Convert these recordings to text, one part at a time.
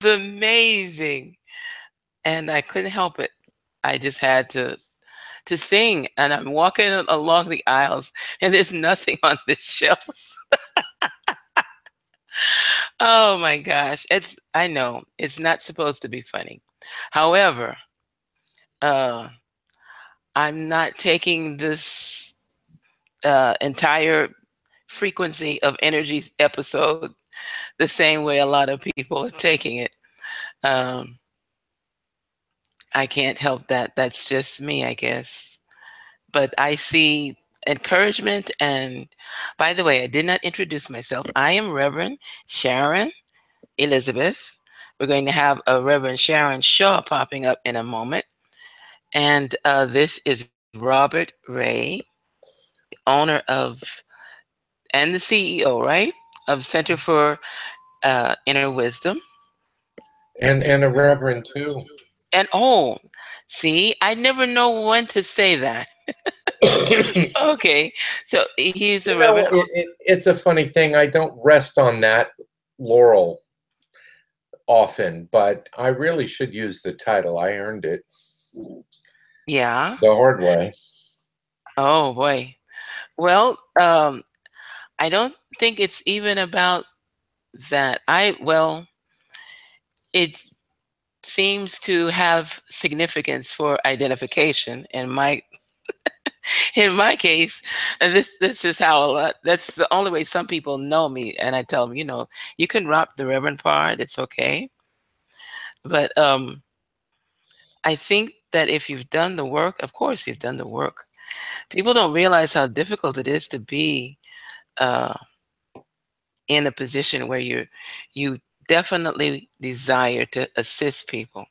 amazing. And I couldn't help it. I just had to sing, and I'm walking along the aisles, and there's nothing on the shelves. Oh my gosh. I know it's not supposed to be funny. However, uh, I'm not taking this entire frequency of energy episode the same way a lot of people are taking it. Um, I can't help that. That's just me, I guess. But I see encouragement. And by the way, I did not introduce myself. I am Reverend Sharon Elizabeth. We're going to have a Reverend Sharon Shaw popping up in a moment. And this is Robert Ray, the owner of, and the CEO, right? Of Center for Inner Wisdom. And a reverend too. And oh, see, I never know when to say that. Okay, so he's a You know, reverend. it's a funny thing. I don't rest on that laurel often, but I really should use the title. I earned it Yeah. the hard way. Oh boy. Well, I don't think it's even about that. It seems to have significance for identification in my in my case. And this is how a lot, that's the only way some people know me. And I tell them, you can drop the reverend part, it's okay. But I think that if you've done the work, of course you've done the work. People don't realize how difficult it is to be uh, in a position where you definitely desire to assist people.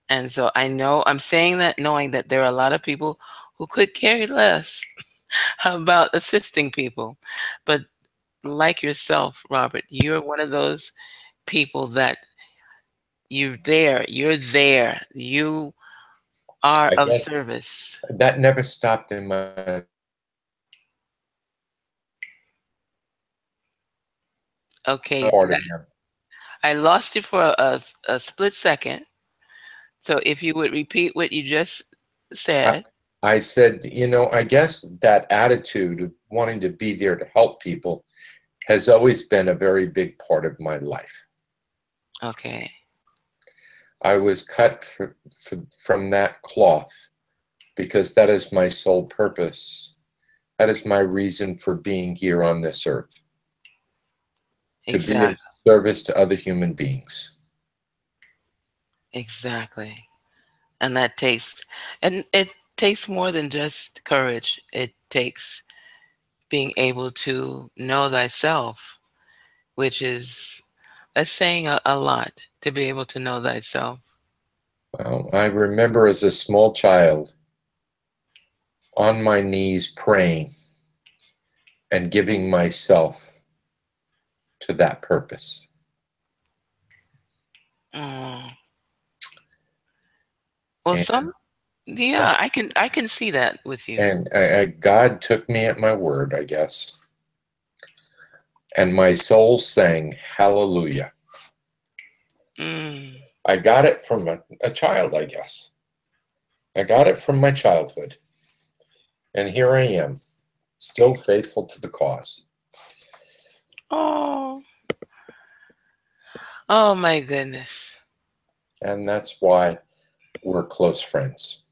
And so I know I'm saying that knowing that there are a lot of people who could care less about assisting people. But like yourself, Robert, you're one of those people that you're there, you are I of guess service. that never stopped in my Okay, part of him. I lost you for a split second. So if you would repeat what you just I, said. I said, I guess that attitude of wanting to be there to help people has always been a very big part of my life. Okay. I was cut from that cloth because that is my sole purpose. That is my reason for being here on this earth, to be of Exactly. service to other human beings. Exactly. And it takes more than just courage. It takes being able to know thyself, which is that's saying a lot, to be able to know thyself. Well, I remember as a small child on my knees praying and giving myself to that purpose. Mm. Well, And yeah, I can see that with you. and God took me at my word, I guess. And my soul sang hallelujah. Mm. I got it from a child, I guess. I got it from my childhood. And here I am, still faithful to the cause. Oh, oh my goodness. And that's why we're close friends.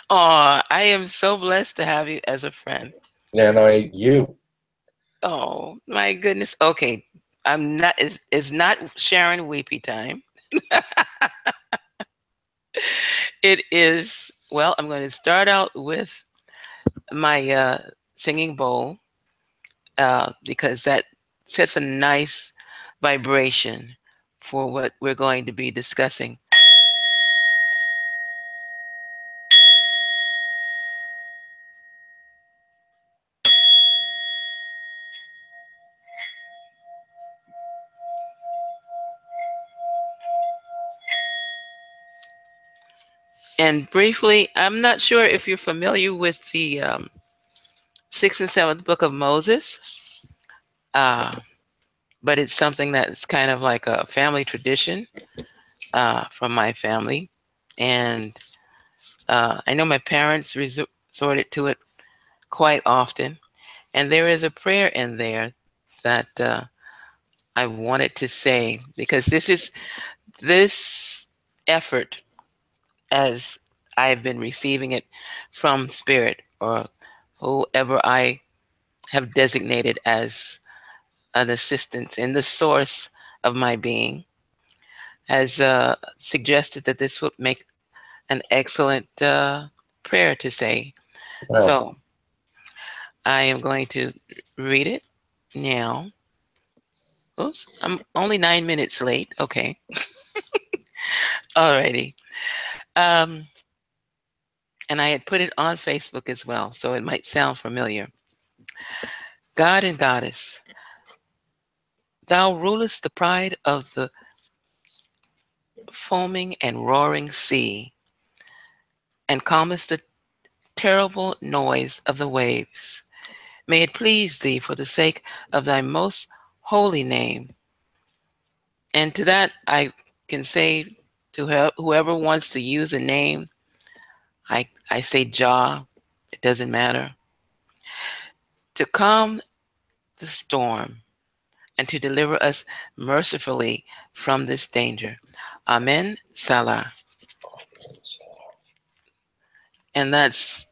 Oh, I am so blessed to have you as a friend. And you. Oh my goodness. Okay, I'm not. It's not Sharon Weepy time. It is. Well, I'm going to start out with my singing bowl because that sets a nice vibration for what we're going to be discussing. And briefly, I'm not sure if you're familiar with the sixth and seventh book of Moses, uh, but it's something that's kind of like a family tradition from my family. And I know my parents resorted to it quite often. And there is a prayer in there that I wanted to say, because this effort, as I've been receiving it from Spirit or whoever I have designated as an assistant in the source of my being, has suggested that this would make an excellent prayer to say. Well, So I am going to read it now. Oops, I'm only 9 minutes late. Okay. Alrighty. Um, and I had put it on Facebook as well, so it might sound familiar. God and Goddess, thou rulest the pride of the foaming and roaring sea, and calmest the terrible noise of the waves. May it please thee for the sake of thy most holy name. And to that, I can say to whoever wants to use a name, I say Jah, it doesn't matter, to calm the storm and to deliver us mercifully from this danger. Amen. Salah. And that's,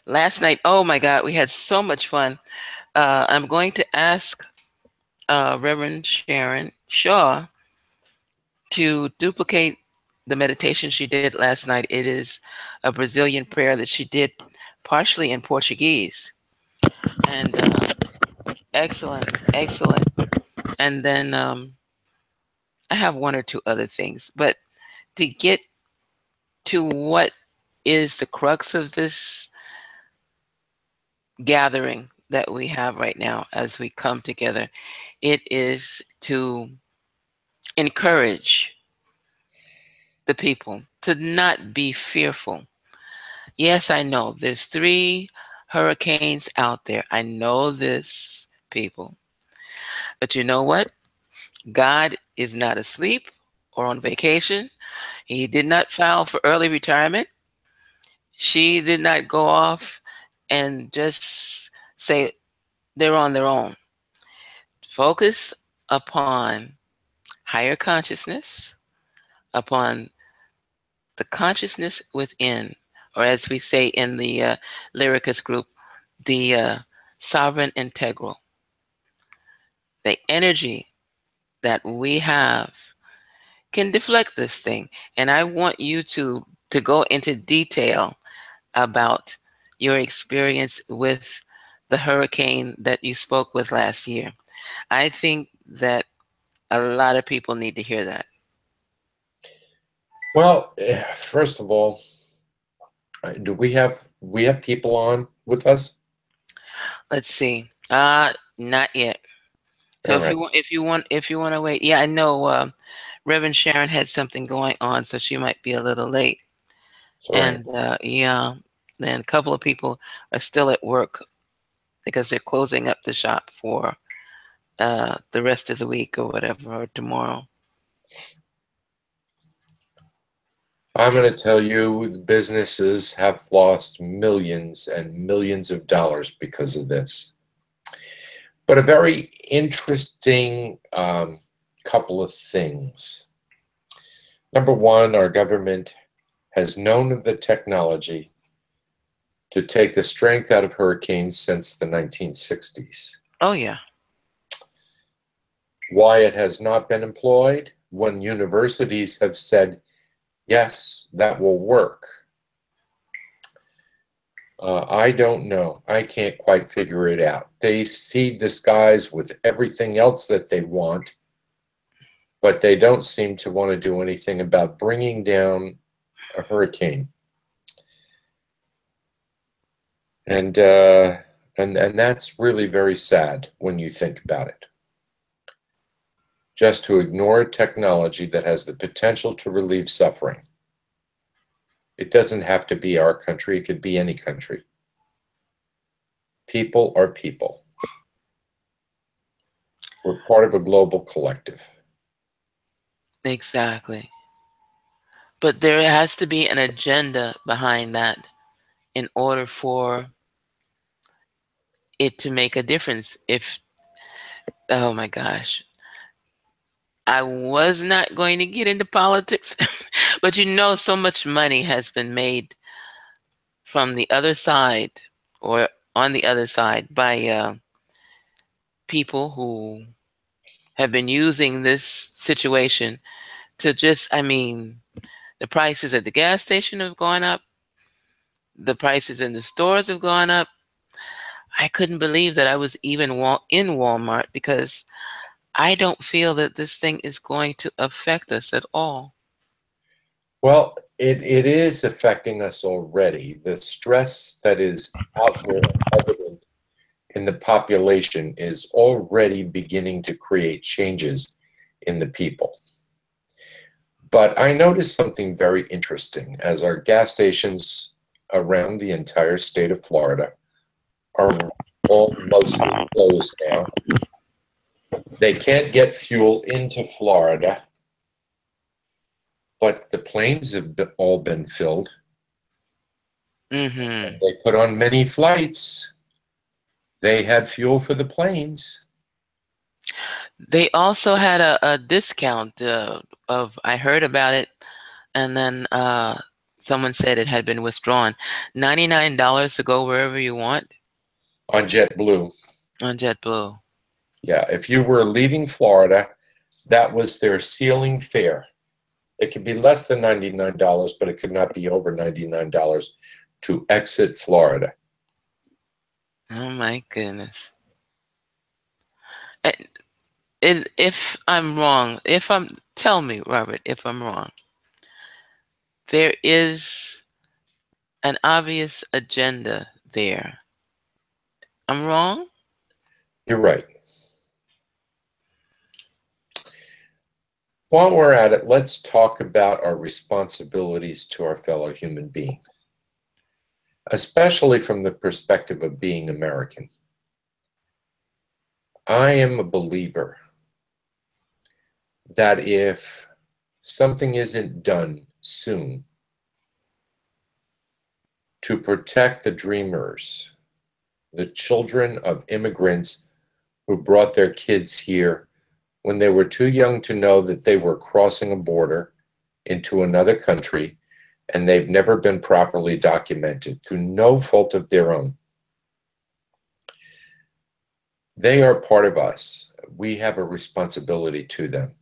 last night, oh my God, we had so much fun. I'm going to ask Reverend Sharon Shaw to duplicate the meditation she did last night. It is a Brazilian prayer that she did partially in Portuguese. And excellent, excellent. And then I have one or two other things. But to get to what is the crux of this gathering that we have right now as we come together, it is to encourage the people to not be fearful. Yes, I know there's 3 hurricanes out there. I know this, people. But you know what? God is not asleep or on vacation. He did not file for early retirement. She did not go off and just say they're on their own. Focus upon higher consciousness, upon the consciousness within, or as we say in the Lyricus group, the sovereign integral, the energy that we have can deflect this thing. And I want you to go into detail about your experience with the hurricane that you spoke with last year. I think that a lot of people need to hear that. well, first of all, do we have people on with us? Let's see. Not yet. So All right. if you want to wait, yeah, I know Reverend Sharon had something going on, so she might be a little late. All right. And yeah, then a couple of people are still at work because they're closing up the shop for the rest of the week or whatever, or tomorrow. I'm going to tell you, the businesses have lost millions and millions of dollars because of this. But a very interesting couple of things. Number one, our government has known of the technology to take the strength out of hurricanes since the 1960s. Oh yeah. Why it has not been employed when universities have said, yes, that will work. I don't know. I can't quite figure it out. They seed the skies with everything else that they want, but they don't seem to want to do anything about bringing down a hurricane. And that's really very sad when you think about it. Just to ignore technology that has the potential to relieve suffering. It doesn't have to be our country, it could be any country. People are people. We're part of a global collective. Exactly. But there has to be an agenda behind that in order for it to make a difference. If, oh my gosh, I was not going to get into politics, but so much money has been made from the other side or on the other side by people who have been using this situation to just, the prices at the gas station have gone up, the prices in the stores have gone up. I couldn't believe that I was even in Walmart because I don't feel that this thing is going to affect us at all. Well, it is affecting us already. The stress that is out there evident in the population is already beginning to create changes in the people. But I noticed something very interesting as our gas stations around the entire state of Florida are all mostly closed now. They can't get fuel into Florida, but the planes have all been filled. Hmm. They put on many flights. They had fuel for the planes. They also had a discount I heard about it, and then someone said it had been withdrawn. $99 to go wherever you want On JetBlue. on JetBlue. Yeah, if you were leaving Florida, that was their ceiling fare. It could be less than $99, but it could not be over $99 to exit Florida. Oh my goodness. And if I'm wrong, tell me, Robert, if I'm wrong. There is an obvious agenda there. I'm wrong? You're right. While we're at it, let's talk about our responsibilities to our fellow human beings, especially from the perspective of being American. I am a believer that if something isn't done soon to protect the dreamers, the children of immigrants who brought their kids here when they were too young to know that they were crossing a border into another country and they've never been properly documented through no fault of their own. They are part of us. We have a responsibility to them.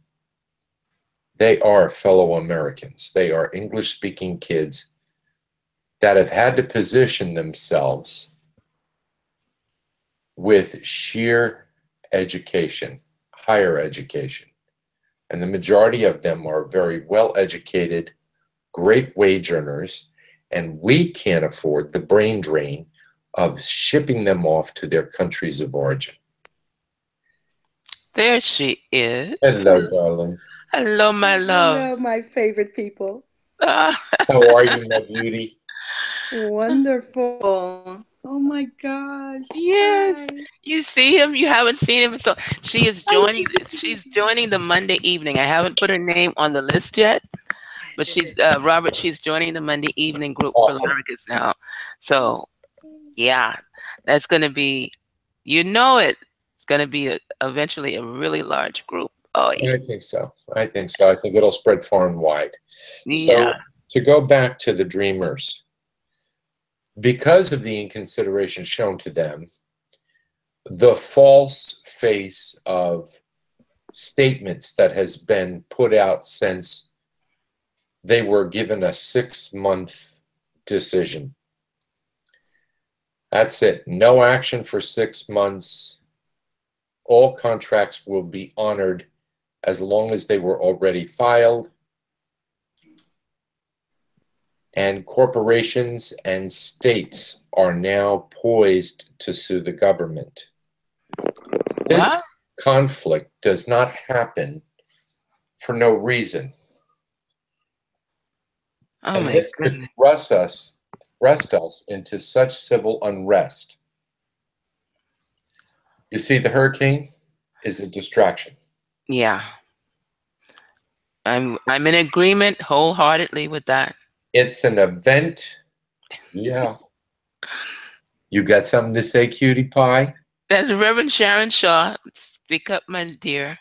They are fellow Americans. They are English-speaking kids that have had to position themselves with sheer education, higher education. And the majority of them are very well-educated, great wage earners, and we can't afford the brain drain of shipping them off to their countries of origin. There she is. Hello, darling. Hello, my love. Hello, my favorite people. Ah, How are you, my beauty? Wonderful. Oh my gosh. yes. Hi. You see him? You haven't seen him. So I she's joining the Monday evening. I haven't put her name on the list yet, but Robert, she's joining the Monday evening group for Awesome. Laricus now. So yeah, that's going to be, it's going to be eventually a really large group. Oh, I think so. I think so. I think it'll spread far and wide. yeah. So to go back to the dreamers, because of the inconsideration shown to them, the false face of statements that has been put out since they were given a 6-month decision. That's it. No action for 6 months. All contracts will be honored as long as they were already filed. And corporations and states are now poised to sue the government. This What? conflict does not happen for no reason. Oh And my this could goodness. thrust us into such civil unrest. You see the hurricane? is a distraction. Yeah. I'm in agreement wholeheartedly with that. It's an event. Yeah. You got something to say, cutie pie? That's Reverend Sharon Shaw. Speak up, my dear.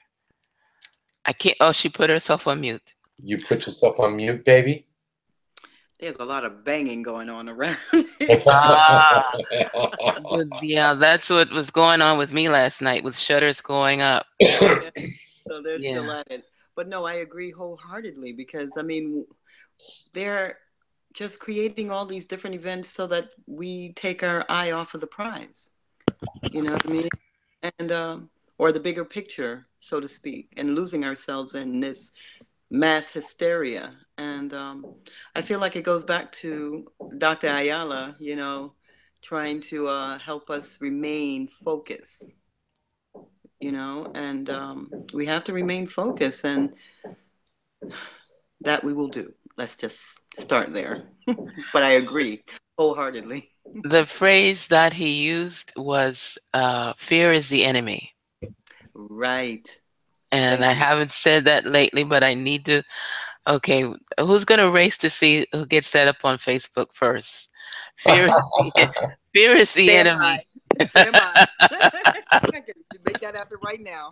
I can't. Oh, she put herself on mute. You put yourself on mute, baby. There's a lot of banging going on around Ah, yeah, that's what was going on with me last night with shutters going up. Yeah, so they're still Yeah. at it. But no, I agree wholeheartedly because I mean, they're just creating all these different events so that we take our eye off of the prize. You know what I mean? And or the bigger picture, so to speak, and losing ourselves in this mass hysteria. And I feel like it goes back to Dr. Ayala, trying to help us remain focused, and we have to remain focused, and that we will do. Let's just start there. But I agree wholeheartedly. The phrase that he used was fear is the enemy. Right. And Thank I you. haven't said that lately, but I need to. Okay, who's going to race to see who gets set up on Facebook first? Fear, fear is the Stand by. enemy. Stand by. I can make that happen right now.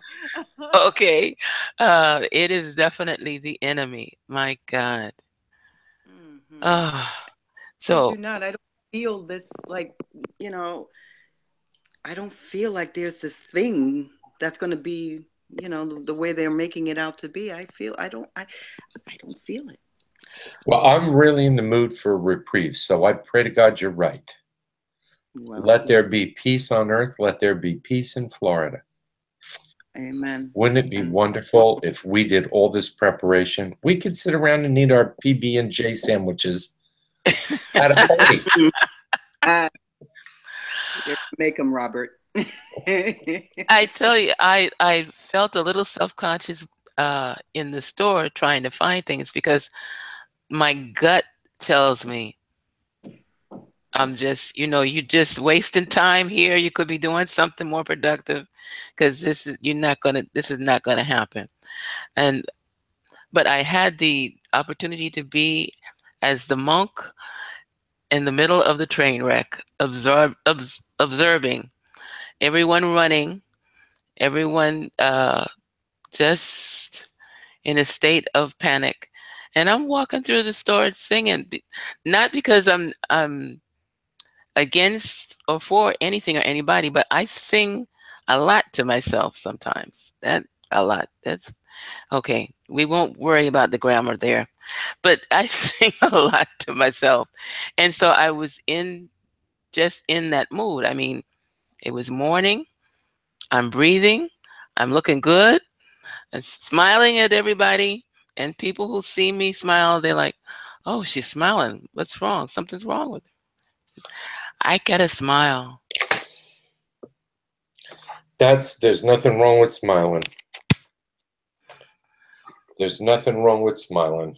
Okay, it is definitely the enemy. My God. Hmm. Ah, Kid so you not, I don't feel this like, you know, I don't feel like there's this thing that's going to be, the way they're making it out to be. I don't feel it. Well, I'm really in the mood for a reprieve, so I pray to God you're right. Well, Let there yes. be peace on earth. Let there be peace in Florida. Amen. Wouldn't it be And wonderful if we did all this preparation? We could sit around and eat our PB&J sandwiches at a party. I make them, Robert. I tell you, I felt a little self-conscious in the store trying to find things because my gut tells me I'm just, you're just wasting time here. You could be doing something more productive because this is not gonna happen. And but I had the opportunity to be as the monk in the middle of the train wreck, observing everyone running, everyone just in a state of panic. And I'm walking through the store singing, not because I'm against or for anything or anybody, but I sing a lot to myself sometimes. That a lot. That's okay. We won't worry about the grammar there, but I sing a lot to myself. And so I was just in that mood. I mean, it was morning. I'm breathing. I'm looking good and smiling at everybody. And people who see me smile, they're like, "Oh, she's smiling. What's wrong? Something's wrong with her." I get a smile. There's nothing wrong with smiling. There's nothing wrong with smiling.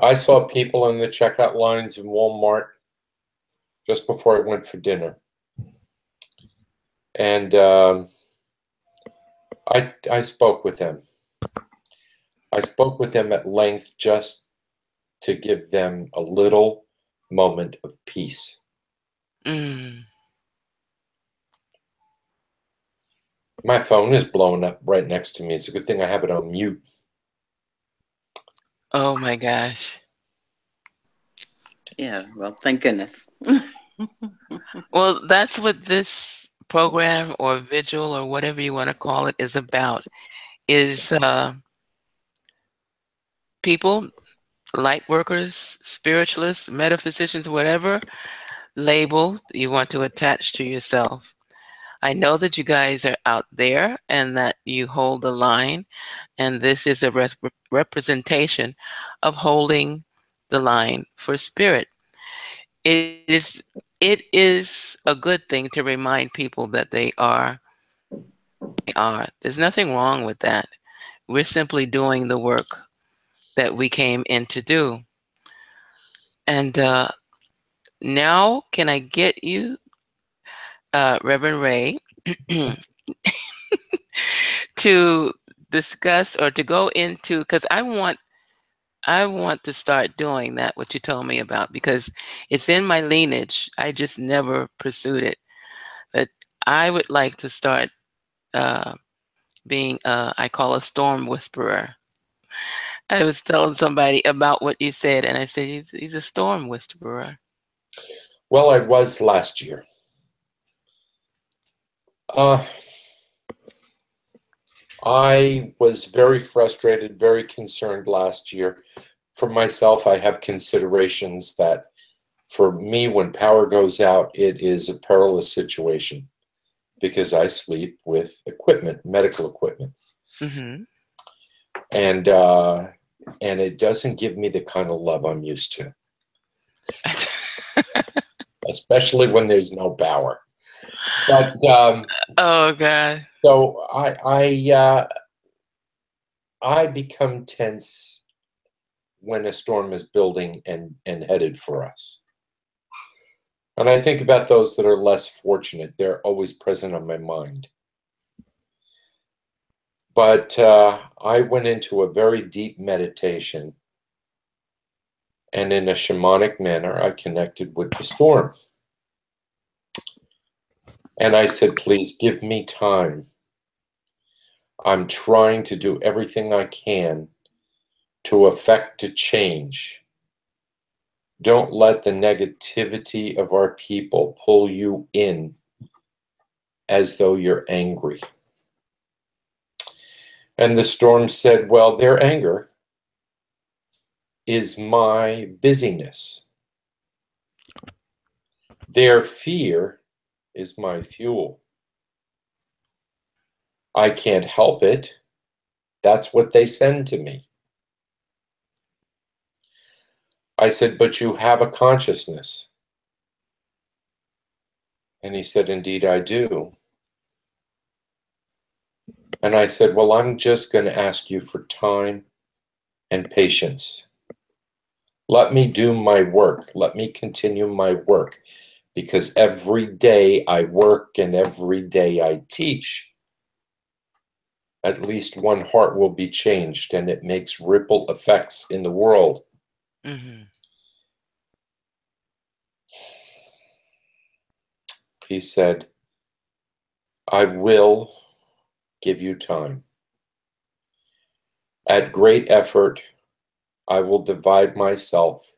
I saw people in the checkout lines in Walmart just before I went for dinner. And I spoke with them. I spoke with them at length just to give them a little moment of peace. Mm. My phone is blowing up right next to me. It's a good thing I have it on mute. Oh my gosh. yeah, well, thank goodness. Well, that's what this program or vigil or whatever you want to call it is about. Is people, light workers, spiritualists, metaphysicians, whatever label you want to attach to yourself. I know that you guys are out there and that you hold the line, and this is a representation of holding the line for spirit. It is a good thing to remind people that they are. There's nothing wrong with that. We're simply doing the work that we came in to do. And now, can I get you, Reverend Ray, to discuss or to go into, because I want to start doing that, what you told me about, because it's in my lineage. I just never pursued it. But I would like to start uh, being, I call a storm whisperer. I was telling somebody about what you said, and I said, he's a storm whisperer. Well, I was last year. I was very frustrated, very concerned last year. For myself, I have considerations that for me, when power goes out, it is a perilous situation because I sleep with equipment, medical equipment. Mm-hmm. And it doesn't give me the kind of love I'm used to, especially when there's no power. But Oh God. so I become tense when a storm is building and headed for us. And I think about those that are less fortunate. They're always present on my mind. But I went into a very deep meditation, and in a shamanic manner, I connected with the storm. And I said, please give me time. I'm trying to do everything I can to affect a change. Don't let the negativity of our people pull you in as though you're angry. And the storm said, well, their anger is my busyness. Their fear is my fuel. I can't help it. That's what they send to me. I said, but you have a consciousness. And he said, indeed, I do. And I said, well, I'm just going to ask you for time and patience. Let me do my work. Let me continue my work. Because every day I work and every day I teach, at least one heart will be changed, and it makes ripple effects in the world. Mm-hmm. He said, I will give you time. At great effort, I will divide myself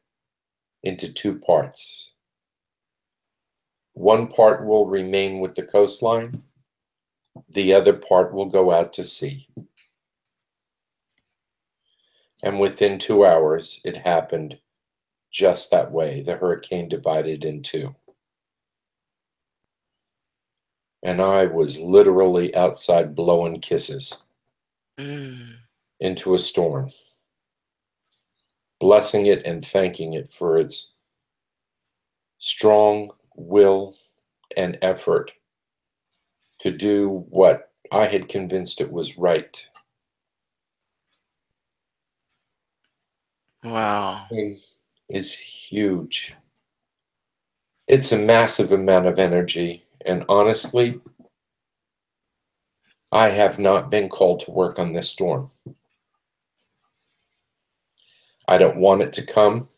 into two parts. One part will remain with the coastline. The other part will go out to sea. And within 2 hours, it happened just that way. The hurricane divided in two. And I was literally outside blowing kisses into a storm, blessing it and thanking it for its strong will and effort to do what I had convinced it was right. Wow. Is huge. It's a massive amount of energy, and honestly, I have not been called to work on this storm. I don't want it to come.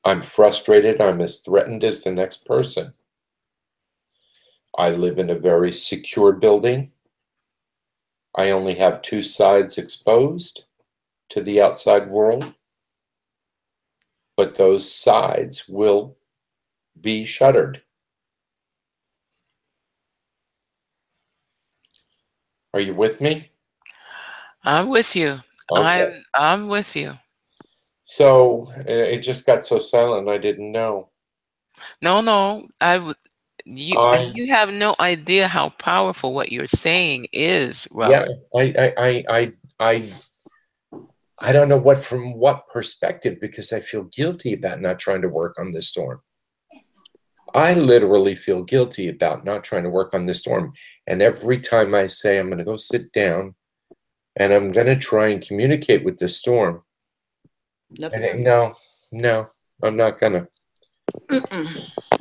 I'm frustrated. I'm as threatened as the next person. I live in a very secure building. I only have two sides exposed to the outside world, but those sides will be shuttered. Are you with me? I'm with you. Okay. I'm with you. So it just got so silent, I didn't know. No, I would. You I you have no idea how powerful what you're saying is, yeah, Robert. I don't know what from what perspective, because I feel guilty about not trying to work on this storm. I literally feel guilty about not trying to work on this storm. And every time I say I'm going to go sit down and I'm going to try and communicate with this storm, I think, no, I'm not going to.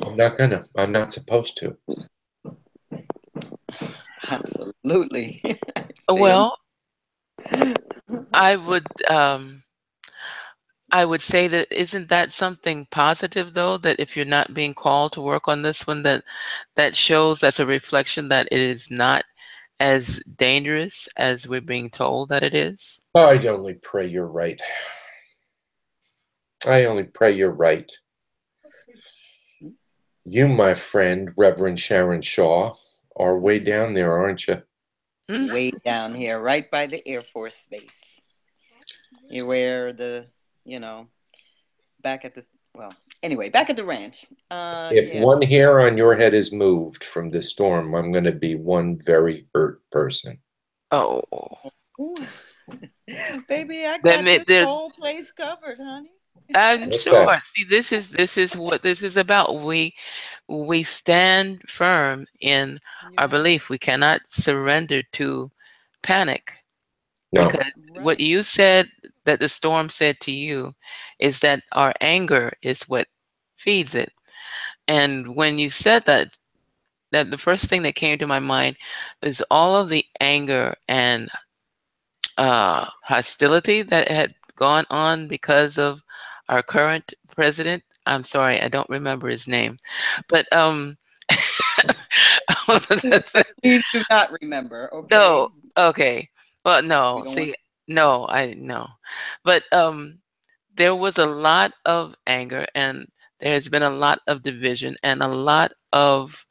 I'm not going to. I'm not supposed to. Absolutely. See Well, 'em? I would um I would say that isn't that something positive though, that if you're not being called to work on this one, that that shows that's a reflection that it is not as dangerous as we're being told that it is? I'd only pray you're right. I only pray you're right. You, my friend, Reverend Sharon Shaw, are way down there, aren't you? Mm. Way down here, right by the Air Force Base. You where the, you know, back at the, well, anyway, back at the ranch. If Yeah. one hair on your head is moved from the storm, I'm going to be one very hurt person. Oh, Baby, I then got this there's whole place covered, honey. I'm Okay. sure. See, this is what this is about. We stand firm in our Yeah. belief. We cannot surrender to panic No. because what Right. you said that the storm said to you is that our anger is what feeds it. And when you said that, that the first thing that came to my mind is all of the anger and hostility that had gone on because of our current president. I'm sorry, I don't remember his name, but Please do not remember, no, okay? okay, well, We no, don't want see, no, I no, but there was a lot of anger, and there has been a lot of division, and a lot of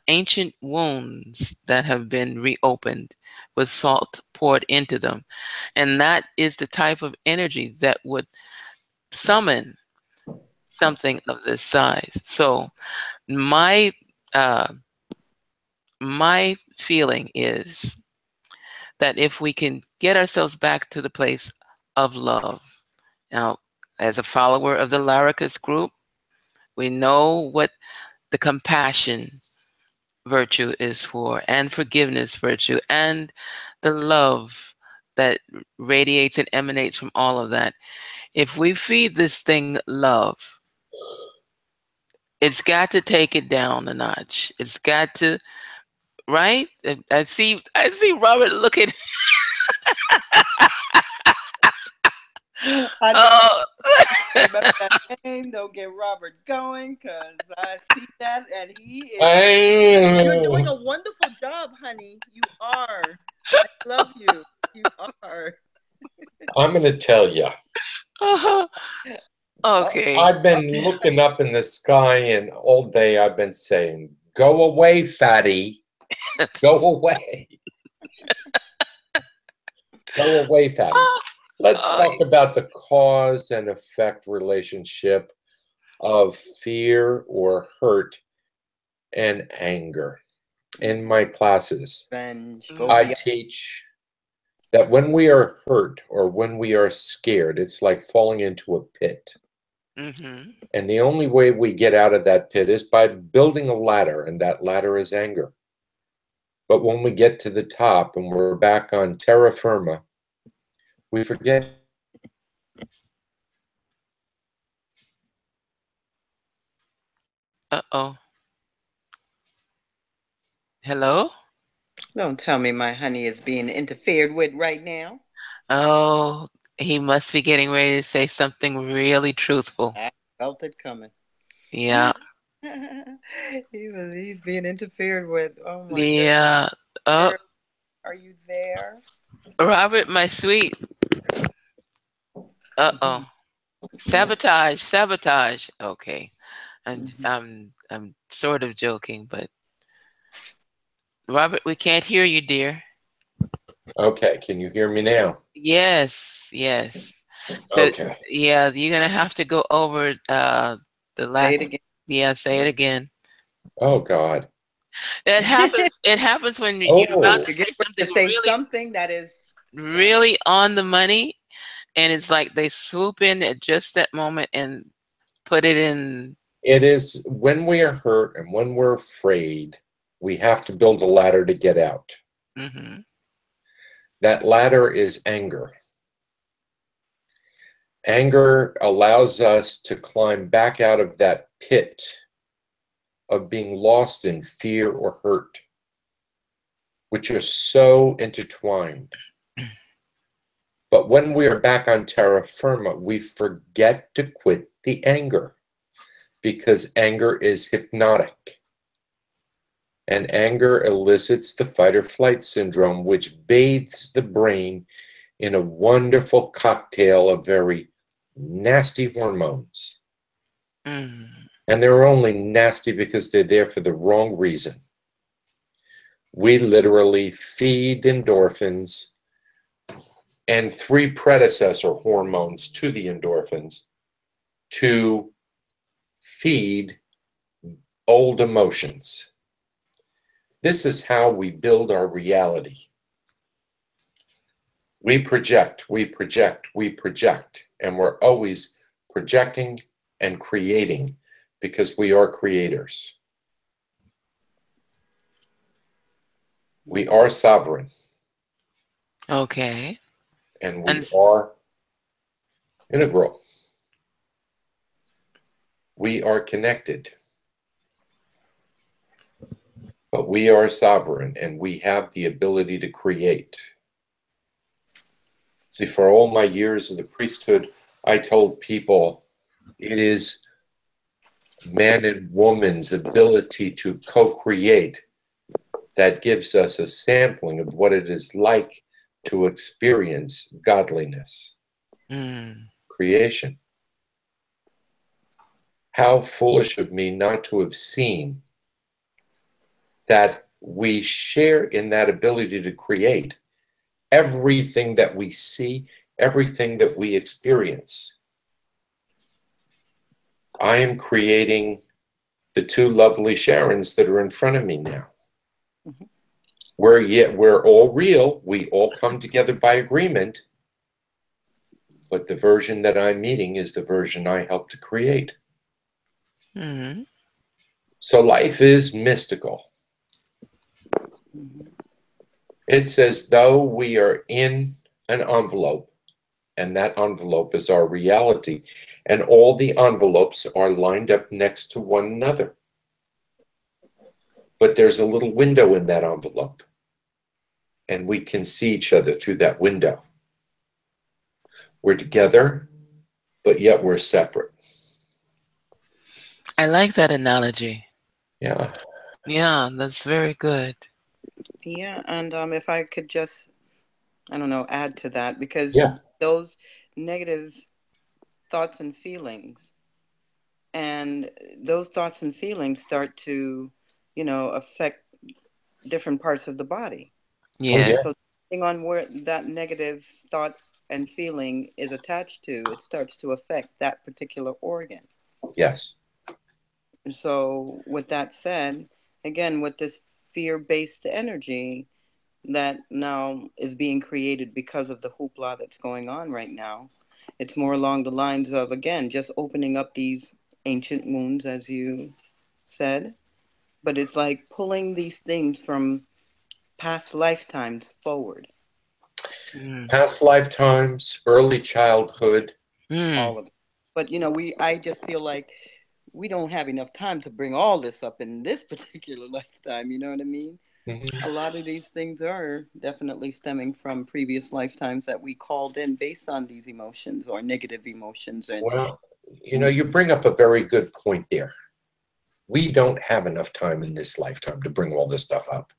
ancient wounds that have been reopened with salt poured into them. And that is the type of energy that would summon something of this size. So my uh, my feeling is that if we can get ourselves back to the place of love, now as a follower of the Laricus group, we know what the compassion virtue is for, and forgiveness virtue, and the love that radiates and emanates from all of that. If we feed this thing love, it's got to take it down a notch. It's got to, right? I see Robert looking. I Oh, remember that name. Don't get Robert going because I see that and he is. You're doing I, a wonderful job, honey. You are. I love you. You are. I'm going to tell you. uh-huh. Oh, Okay. I've been looking up in the sky, and all day I've been saying, "Go away, fatty. Go away. Go away, fatty." Let's Oh, talk about the cause and effect relationship of fear or hurt and anger. In my classes, revenge. Go I mhm, beyond. teach that when we are hurt or when we are scared, it's like falling into a pit. mhm. And the only way we get out of that pit is by building a ladder, and that ladder is anger. But when we get to the top and we're back on terra firma, we forget. Uh-oh. Hello? Don't tell me my honey is being interfered with right now. Oh, he must be getting ready to say something really truthful. I felt it coming. Yeah. He's being interfered with. Oh my goodness. Yeah. Oh, There, are you there? Robert, my sweet. Uh-oh. Sabotage, sabotage. Okay. I'm sort of joking, but Robert, we can't hear you, dear. Okay, can you hear me now? Yes, yes. So Okay. yeah, you're gonna have to go over the Say it last again. yeah, say it again. Oh, God. It happens when you're about Oh, to You're say getting ready to something say really, something that is, well, really on the money, and it's like they swoop in at just that moment and put it in. it is when we are hurt and when we're afraid, we have to build a ladder to get out. Hmm. That ladder is anger. Anger allows us to climb back out of that pit of being lost in fear or hurt. which are so intertwined. But when we are back on terra firma, we forget to quit the anger, because anger is hypnotic. And anger elicits the fight or flight syndrome, which bathes the brain in a wonderful cocktail of very nasty hormones. Mm. And they're only nasty because they're there for the wrong reason. We literally feed endorphins and 3 predecessor hormones to the endorphins to feed old emotions. This is how we build our reality. We project, we project, we project, and we're always projecting and creating because we are creators. We are sovereign. Okay. And we are integral. We are connected. But we are sovereign, and we have the ability to create. See, for all my years of the priesthood, I told people it is man and woman's ability to co-create that gives us a sampling of what it is like to experience godliness, creation. How foolish of me not to have seen that we share in that ability to create everything that we see, everything that we experience. I am creating the 2 lovely Sharons that are in front of me now. We're all real. We all come together by agreement. But the version that I'm meeting is the version I helped to create. Mm-hmm. So life is mystical. It's as though we are in an envelope, and that envelope is our reality. And all the envelopes are lined up next to one another. But there's a little window in that envelope, and we can see each other through that window. We're together, but yet we're separate. I like that analogy. Yeah. Yeah, that's very good. Yeah, and if I could just, I don't know, add to that, because Yeah. those negative thoughts and feelings, and those thoughts and feelings start to, affect different parts of the body. Oh, yeah. Yes. So depending on where that negative thought and feeling is attached to, it starts to affect that particular organ. Yes. So with that said, again, with this fear-based energy that now is being created because of the hoopla that's going on right now, it's more along the lines of, again, just opening up these ancient wounds, as you said, but it's like pulling these things from past lifetimes forward. Past lifetimes, early childhood. All of it. But I just feel like we don't have enough time to bring all this up in this particular lifetime. You know what I mean? Mm-hmm. A lot of these things are definitely stemming from previous lifetimes that we called in based on these emotions or negative emotions. And Well, you bring up a very good point there. We don't have enough time in this lifetime to bring all this stuff up.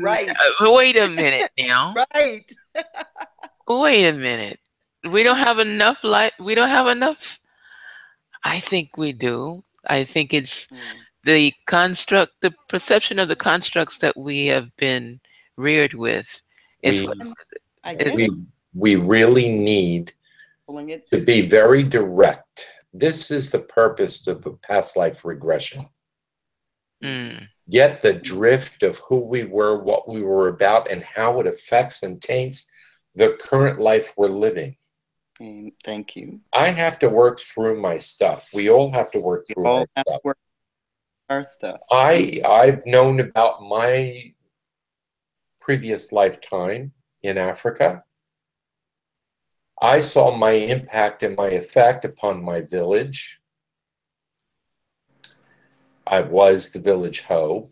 right. Wait a minute now. Right. Wait a minute. We don't have enough light. We don't have enough. I think we do. I think it's the construct, the perception of the constructs that we have been reared with. It's we really need to be very direct. This is the purpose of the past life regression. Get the drift of who we were, what we were about, and how it affects and taints the current life we're living. Thank you. I have to work through my stuff. We all have to work through our stuff. I've known about my previous lifetime in Africa. I saw my impact and my effect upon my village. I was the village hoe.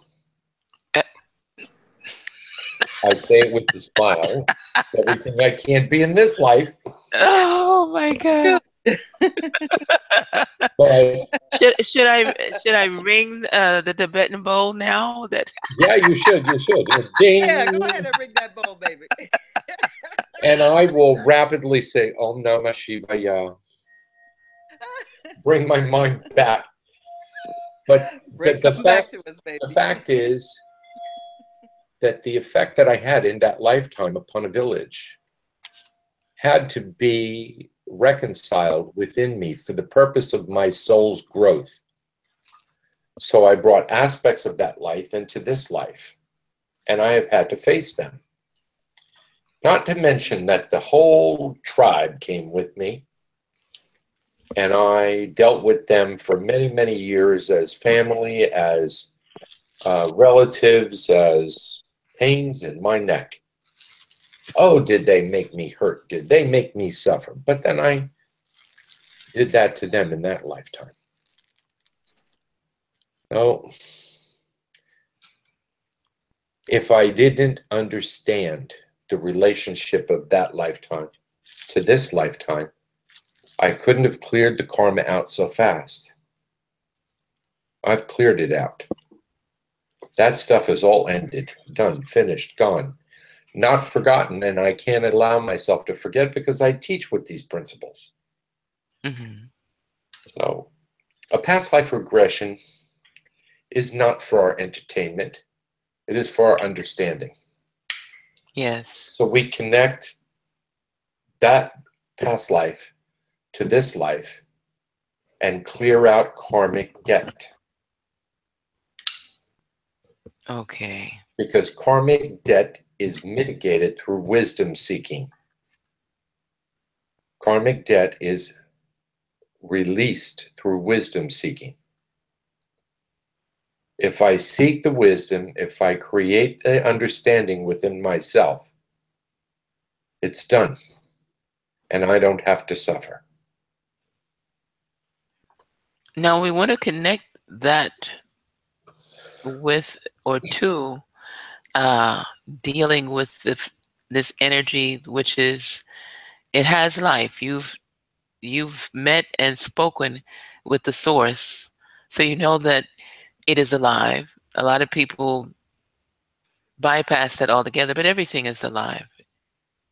I say it with a smile. Everything I can't be in this life. Oh my God. But Should I ring the Tibetan bowl now? That yeah, you should. You should. Yeah, Ding. go ahead and ring that bell, baby. And I will rapidly say, Om Namah Shivaya. Bring my mind back. But the Come back fact to us, baby. the fact is that the effect that I had in that lifetime upon a village had to be reconciled within me for the purpose of my soul's growth. So I brought aspects of that life into this life, and I have had to face them. Not to mention that the whole tribe came with me, and I dealt with them for many, many years as family, as relatives, as pains in my neck. Oh, did they make me hurt? Did they make me suffer? But then I did that to them in that lifetime. Oh, if I didn't understand the relationship of that lifetime to this lifetime, I couldn't have cleared the karma out so fast. I've cleared it out. That stuff is all ended, done, finished, gone, not forgotten, and I can't allow myself to forget because I teach with these principles. Mhm. So, a past life regression is not for our entertainment. It is for our understanding. Yes. So we connect that past life to this life and clear out karmic debt. Okay. Because karmic debt is mitigated through wisdom seeking. Karmic debt is released through wisdom seeking. If I seek the wisdom, if I create the understanding within myself, it's done. And I don't have to suffer. Now we want to connect that with or to dealing with this energy, which is it has life. You've met and spoken with the source, so you know that it is alive. A lot of people bypass that altogether, but everything is alive.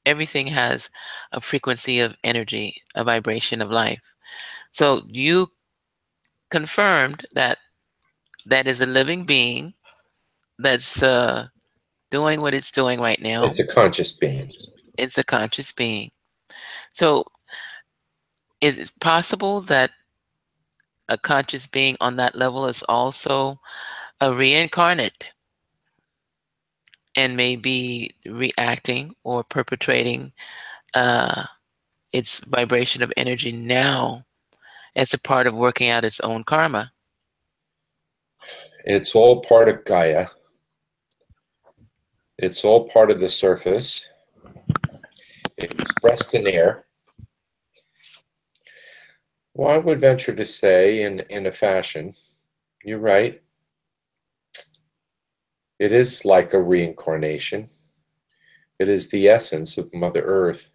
Everything has a frequency of energy, a vibration of life. So you confirmed that that is a living being that's doing what it's doing right now. It's a conscious being. It's a conscious being. So is it possible that a conscious being on that level is also a reincarnate and may be reacting or perpetrating uh, its vibration of energy now as a part of working out its own karma? It's all part of Gaia. It's all part of the surface, expressed in air. Well, I would venture to say, in a fashion, you're right. It is like a reincarnation. It is the essence of Mother Earth.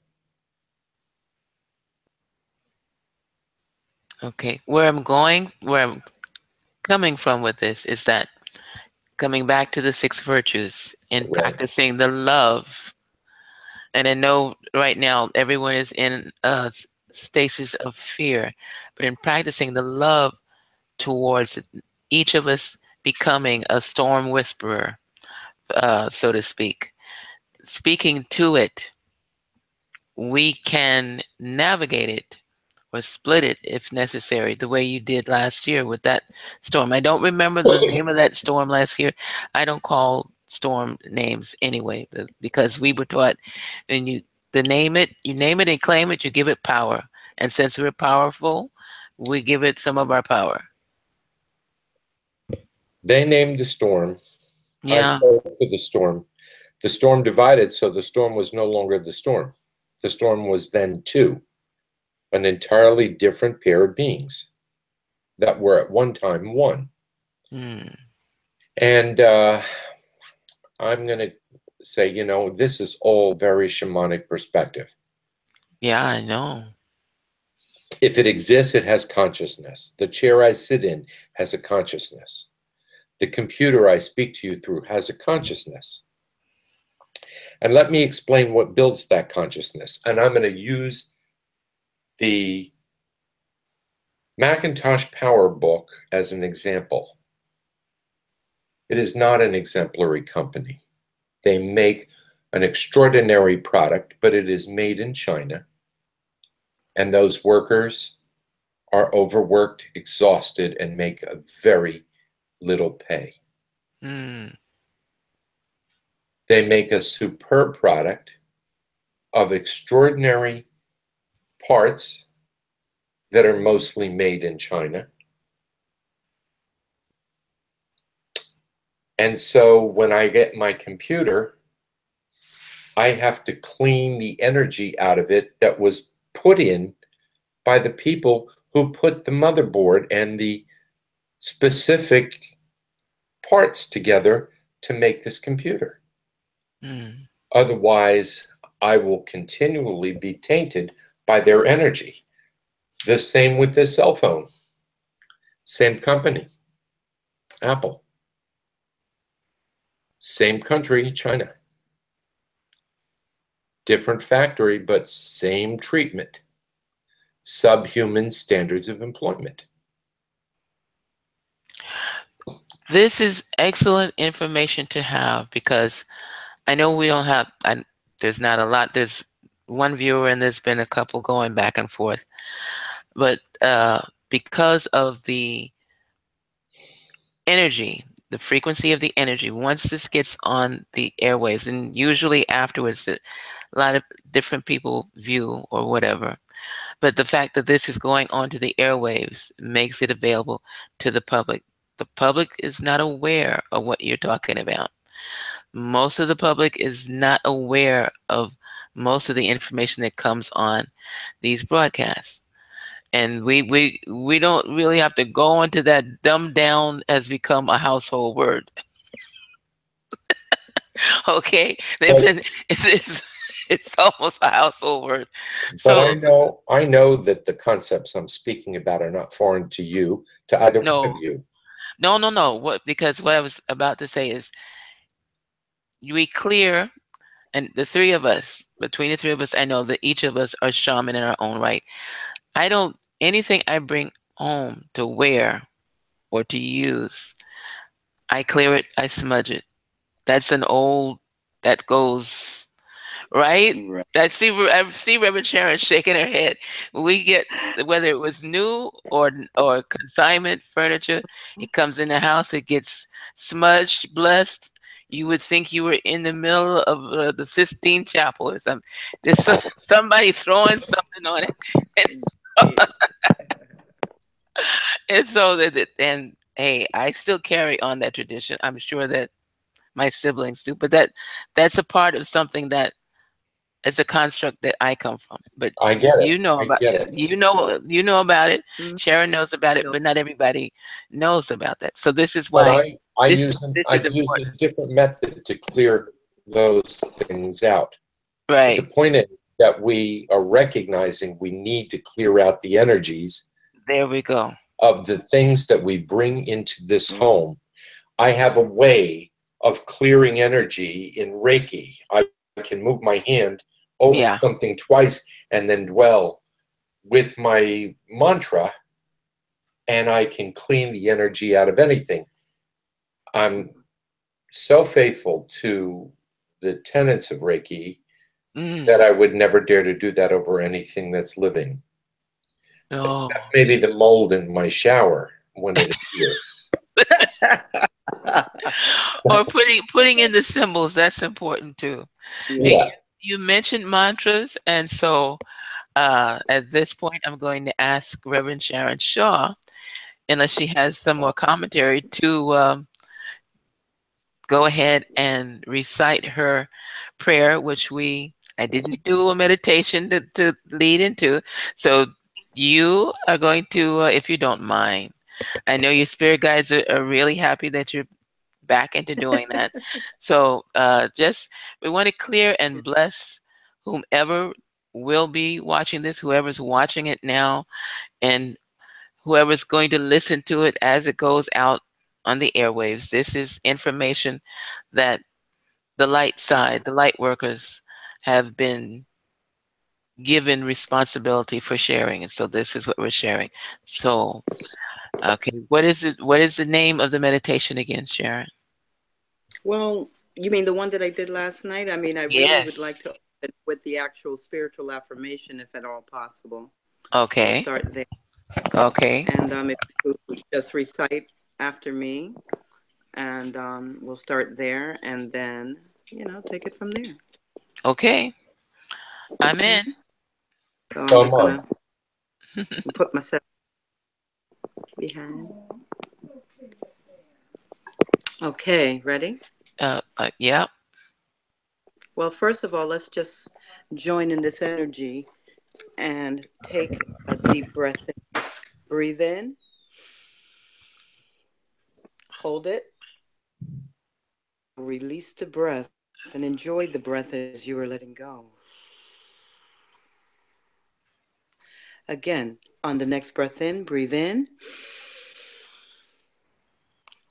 Okay, where I'm coming from with this is that coming back to the six virtues and Right. practicing the love. And I know right now everyone is in a stasis of fear, but in practicing the love towards each of us becoming a storm whisperer, so to speak, speaking to it, we can navigate it or split it if necessary, the way you did last year with that storm. I don't remember the name of that storm last year. I don't call storm names anyway, because we were taught when you name it, you name it and claim it, you give it power. And since we're powerful, we give it some of our power. They named the storm. I Yeah. spoke to the storm. The storm divided, so the storm was no longer the storm. The storm was then two, an entirely different pair of beings that were at one time one. Mm. And I'm going to say, you know, this is all very shamanic perspective. Yeah, I know. If it exists, it has consciousness. The chair I sit in has a consciousness. The computer I speak to you through has a consciousness. And let me explain what builds that consciousness. And I'm going to use the Macintosh Power Book as an example. It is not an exemplary company. They make an extraordinary product, but it is made in China. And those workers are overworked, exhausted, and make a very little pay. Mm. They make a superb product of extraordinary parts that are mostly made in China. And so when I get my computer, I have to clean the energy out of it that was put in by the people who put the motherboard and the specific parts together to make this computer. Mm. Otherwise, I will continually be tainted by their energy. The same with this cell phone. Same company, Apple. Same country, China. Different factory, but same treatment. Subhuman standards of employment. This is excellent information to have, because I know we don't have, there's not a lot. There's one viewer and there's been a couple going back and forth. But because of the energy, the frequency of the energy, once this gets on the airwaves, and usually afterwards, a lot of different people view or whatever. But the fact that this is going onto the airwaves makes it available to the public. The public is not aware of what you're talking about. Most of the public is not aware of most of the information that comes on these broadcasts. And we don't really have to go into that. Dumbed down has become a household word. Okay, they've been it's almost a household word. But So I know that the concepts I'm speaking about are not foreign to you, to either one of no, you. no. Because what I was about to say is, we clear, and the three of us, between the three of us, I know that each of us are shaman in our own right. I don't, anything I bring home to wear or to use, I clear it, I smudge it. That's an old, that goes, right? Right. I see Reverend Sharon shaking her head. We get, whether it was new or consignment furniture, it comes in the house, it gets smudged, blessed. You would think you were in the middle of the Sistine Chapel or something. There's somebody throwing something on it. Yeah. And so and hey, I still carry on that tradition. I'm sure that my siblings do, but that's a part of something that is a construct that I come from. But I get it. you know I about, get it. you know about it. Mhm. Sharon knows about it, No. but not everybody knows about that. So this is But why I this use this I is use a important. different method to clear those things out. But the Right. point is that we are recognizing we need to clear out the energies There we go. of the things that we bring into this home. I have a way of clearing energy in Reiki. I can move my hand over Yeah. something twice and then dwell with my mantra, and I can clean the energy out of anything. I'm so faithful to the tenets of Reiki that Mm. I would never dare to do that over anything that's living. Oh. Except maybe the mold in my shower when it appears. Or putting in the symbols, that's important too. Yeah. Hey, Yeah, you mentioned mantras, and so at this point, I'm going to ask Reverend Sharon Shaw, unless she has some more commentary, to go ahead and recite her prayer, which I didn't do a meditation to lead into. So you are going to, if you don't mind, I know your spirit guides are really happy that you're back into doing that. So just we want to clear and bless whomever will be watching this, whoever's watching it now, and whoever's going to listen to it as it goes out on the airwaves. This is information that the light side, the light workers have been given responsibility for sharing. And so this is what we're sharing. So, okay, what is it? What is the name of the meditation again, Sharon? Well, you mean the one that I did last night? I mean, I really would like Yes. to open with the actual spiritual affirmation, if at all possible. We'll Okay. start there. Okay. And if you would just recite after me, and we'll start there, and then, take it from there. Okay. I'm in. Okay? So I'm Come just on. going to put myself behind. Okay, ready? Yeah. Well, first of all, let's just join in this energy and take a deep breath in. Breathe in, hold it, release the breath, and enjoy the breath as you are letting go. Again, on the next breath in, breathe in,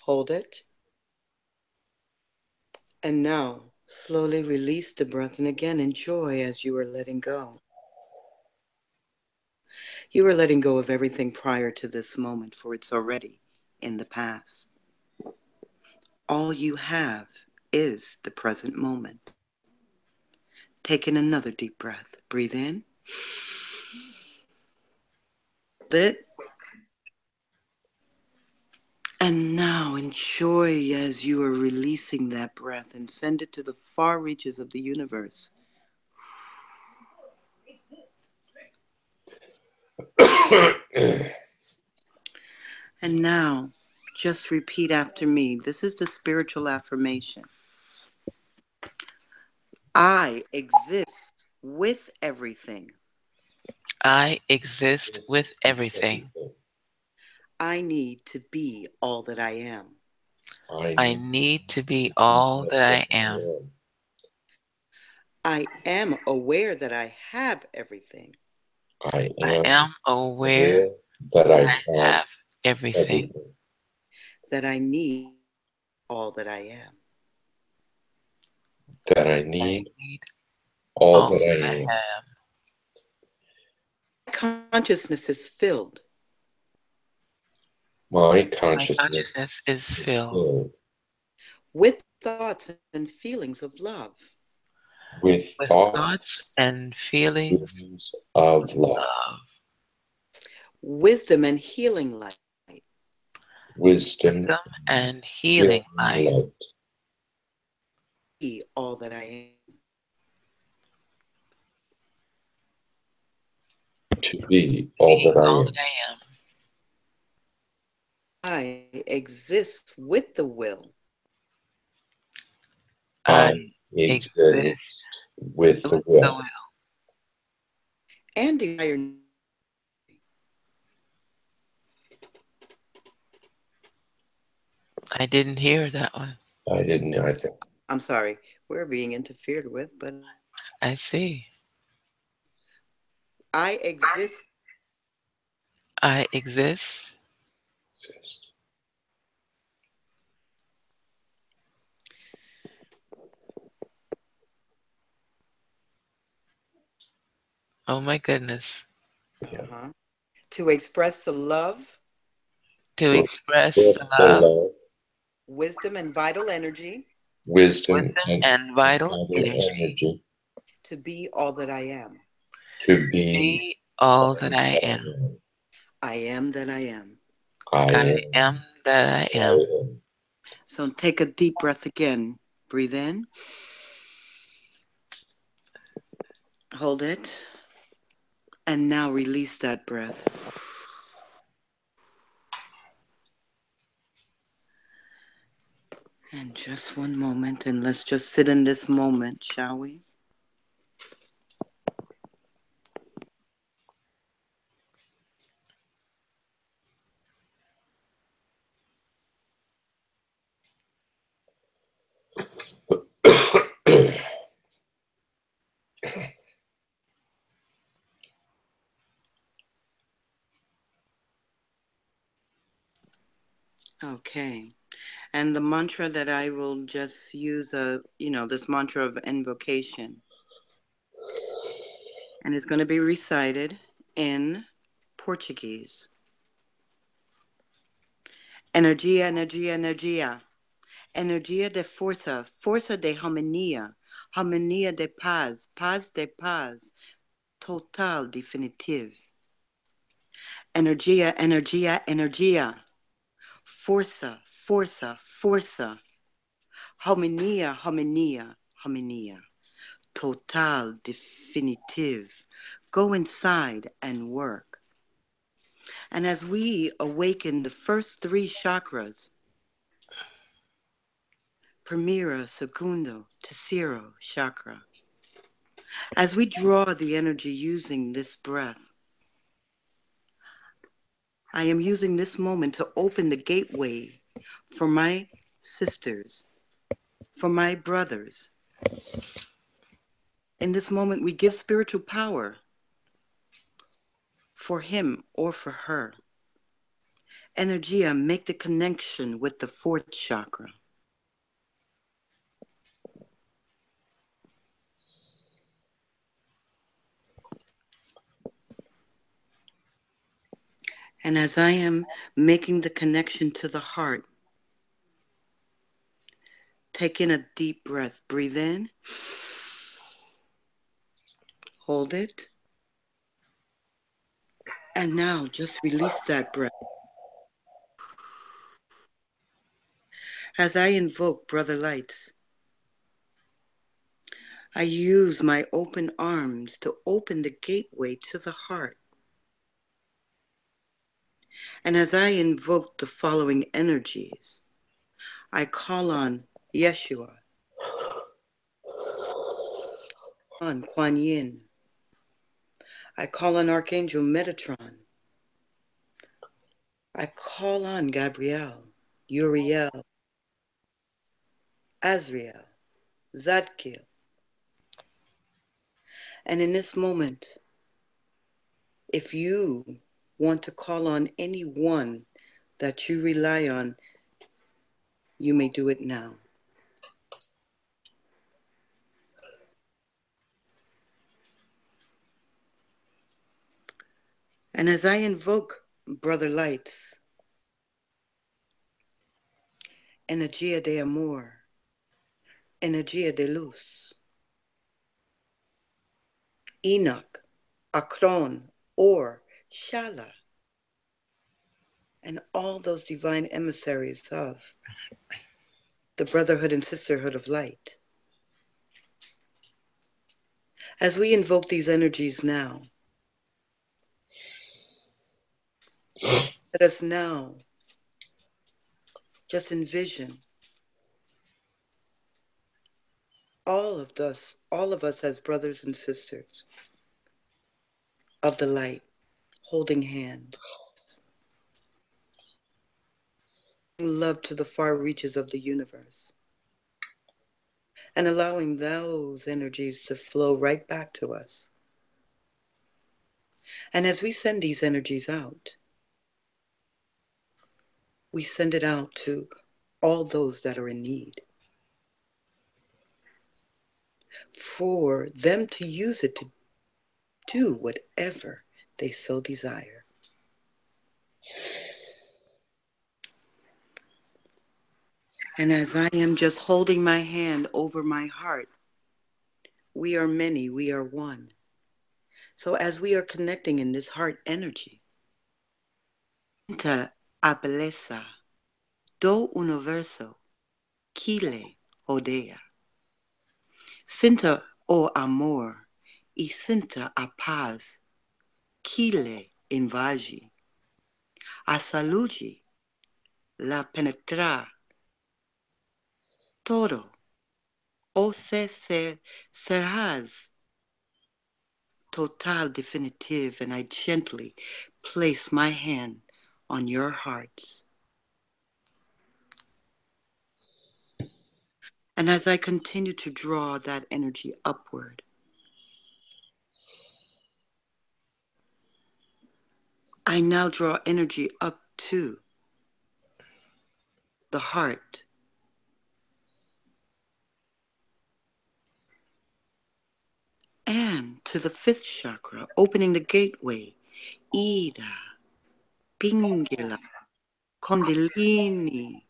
hold it, and now slowly release the breath and again enjoy as you are letting go. You are letting go of everything prior to this moment, for it's already in the past. All you have is the present moment. Take in another deep breath. Breathe in. Hold it. And now enjoy as you are releasing that breath and send it to the far reaches of the universe. And now just repeat after me. This is the spiritual affirmation. I exist with everything. I exist with everything. I need to be all that I am. I need to be all that I am. I am aware that I have everything. I I am am aware aware that that I I have have everything everything. That I need all that I am. That I I need need, all all that that I I am. have. Consciousness is filled My My consciousness consciousness is is filled filled with thoughts and feelings of love, with with thoughts thoughts and feelings of of love, love, wisdom and healing light. wisdom, wisdom, and healing healing light. light, Be all that I am. to be all Be that I all am. that I am. I exist with the will I I exist exist with the with the will will. and desire. I didn't hear that one. I didn't know. I think I'm sorry, we're being interfered with, but I see. I exist. I exist. exist. Oh my goodness. Yeah. To express the love, To To express express the love, love, wisdom, and vital energy wisdom, wisdom, and and vital other energy. energy to be all that I am. to be Be all all that I that am. I am. I am that I am. I I am. am that I am. I am. So take a deep breath again. Breathe in, hold it, and now release that breath. And just one moment, and let's just sit in this moment, shall we? Okay. And the mantra that I will just use, this mantra of invocation. And it's going to be recited in Portuguese. Energia, energia, energia. Energia de força, força de harmonia, harmonia de paz, paz de paz, total definitive. Energia, energia, energia. Força, força, força. Harmonia, harmonia, harmonia. Total definitive. Go inside and work. And as we awaken the first three chakras, primero, segundo, tercero chakra, as we draw the energy using this breath, I am using this moment to open the gateway for my sisters, for my brothers. In this moment, we give spiritual power for him or for her. Energia, make the connection with the fourth chakra. And as I am making the connection to the heart, take in a deep breath. Breathe in. Hold it. And now just release that breath. As I invoke Brother Lights, I use my open arms to open the gateway to the heart. And as I invoke the following energies, I call on Yeshua, on Kuan Yin. I call on Archangel Metatron. I call on Gabriel, Uriel, Azrael, Zadkiel. And in this moment, if you want to call on anyone that you rely on, you may do it now. And as I invoke Brother Lights, energia de amor, energia de luz, Enoch, Akron, or Shala, and all those divine emissaries of the brotherhood and sisterhood of light. As we invoke these energies now, let us now just envision all of us as brothers and sisters of the light, holding hands, love to the far reaches of the universe, and allowing those energies to flow right back to us. And as we send these energies out, we send it out to all those that are in need, for them to use it to do whatever they so desire. And as I am just holding my hand over my heart, we are many, we are one. So as we are connecting in this heart energy, Sinta a beleza do universo que le rodea. Sinta o amor y sinta a paz que le invade. A saúde la penetra todo. O se serás total definitive, and I gently place my hand on your hearts. And as I continue to draw that energy upward, I now draw energy up to the heart, and to the fifth chakra, opening the gateway, Ida, Pingala, Kundalini,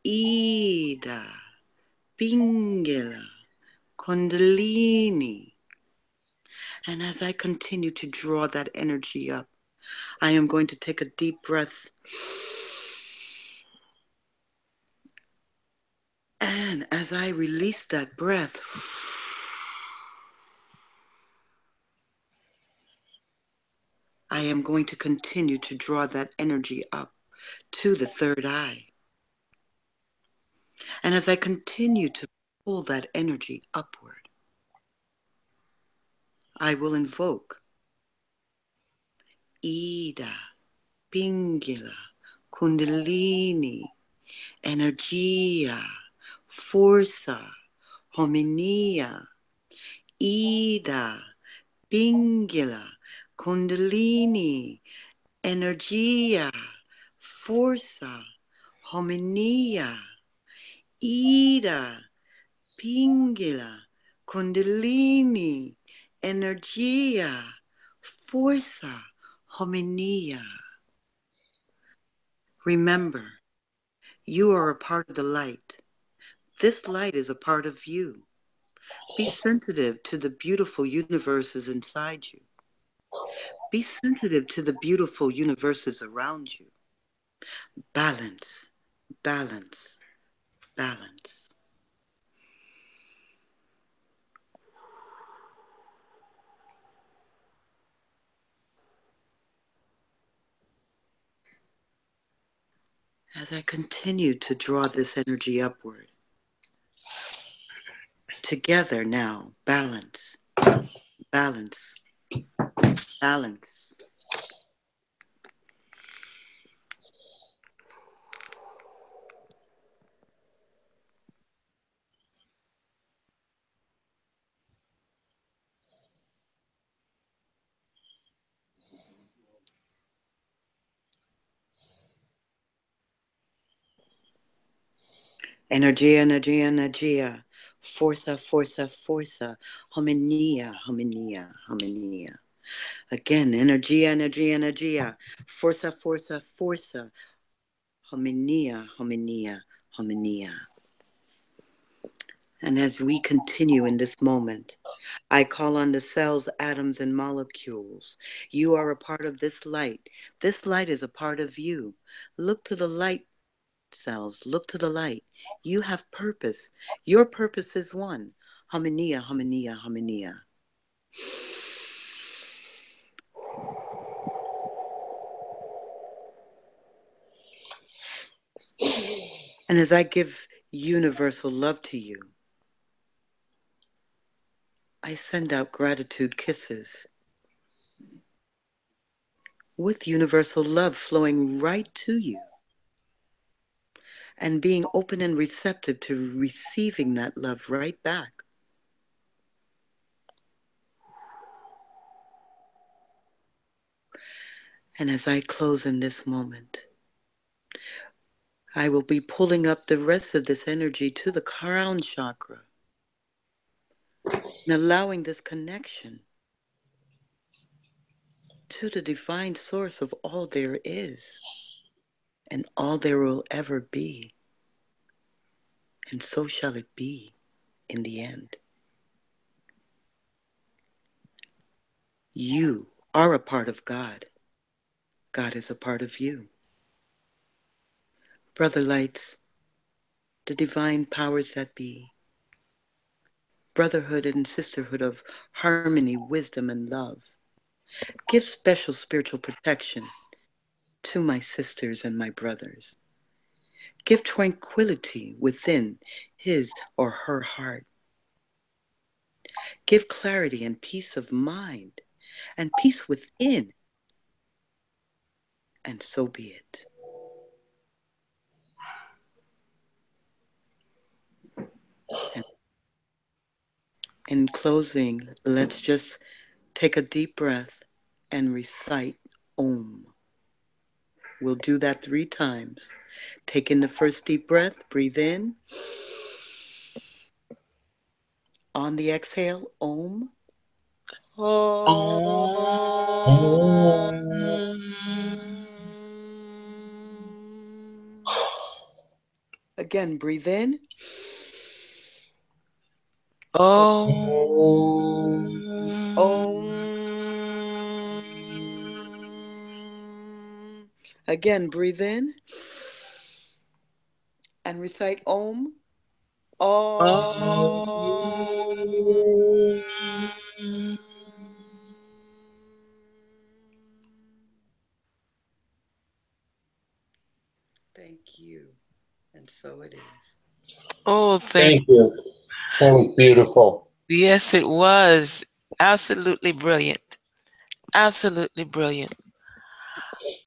Ida, Pingala, Kundalini. And as I continue to draw that energy up, I am going to take a deep breath. And as I release that breath, I am going to continue to draw that energy up to the third eye. And as I continue to pull that energy upward, I will invoke Ida, Pingala, Kundalini, Energia, Força, Harmonia, Ida, Pingala, Kundalini, Energia, Força, Harmonia, Ida, Pingala, Kundalini, Energia, Força, Harmonia. Remember, you are a part of the light. This light is a part of you. Be sensitive to the beautiful universes inside you. Be sensitive to the beautiful universes around you. Balance, balance, balance. As I continue to draw this energy upward, together now, balance, balance, balance. Energia, energia, energia. Força, força, força. Harmonia, harmonia, harmonia. Again, energia, energia, energia. Força, força, força. Harmonia, harmonia, harmonia. And as we continue in this moment, I call on the cells, atoms, and molecules. You are a part of this light. This light is a part of you. Look to the light, cells. Look to the light. You have purpose. Your purpose is one. Harmonia, harmonia, harmonia. And as I give universal love to you, I send out gratitude kisses with universal love flowing right to you and being open and receptive to receiving that love right back. And as I close in this moment, I will be pulling up the rest of this energy to the crown chakra and allowing this connection to the divine source of all there is and all there will ever be. And so shall it be in the end. You are a part of God. God is a part of you. Brother lights, the divine powers that be, brotherhood and sisterhood of harmony, wisdom, and love, give special spiritual protection to my sisters and my brothers. Give tranquility within his or her heart. Give clarity and peace of mind and peace within. And so be it. And in closing, let's just take a deep breath and recite Om. We'll do that 3 times. Take in the first deep breath, breathe in. On the exhale, Om. Again, breathe in. Om. Again, breathe in and recite Om. Om. Thank you. And so it is. Oh, Thank you. That was beautiful. Yes, it was. Absolutely brilliant. Absolutely brilliant.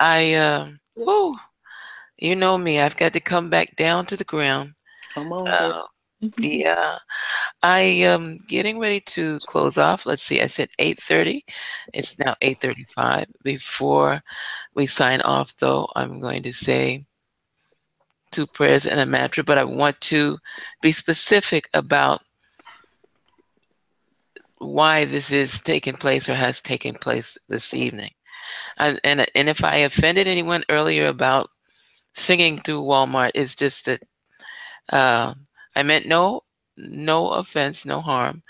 Whew, you know me, I've got to come back down to the ground. Come on, girl. Uh, yeah, I am getting ready to close off. Let's see, I said 8:30. It's now 8:35. Before we sign off, though, I'm going to say 2 prayers and a mantra, but I want to be specific about why this is taking place or has taken place this evening. And if I offended anyone earlier about singing through Walmart, it's just that uh, I meant no offense, no harm.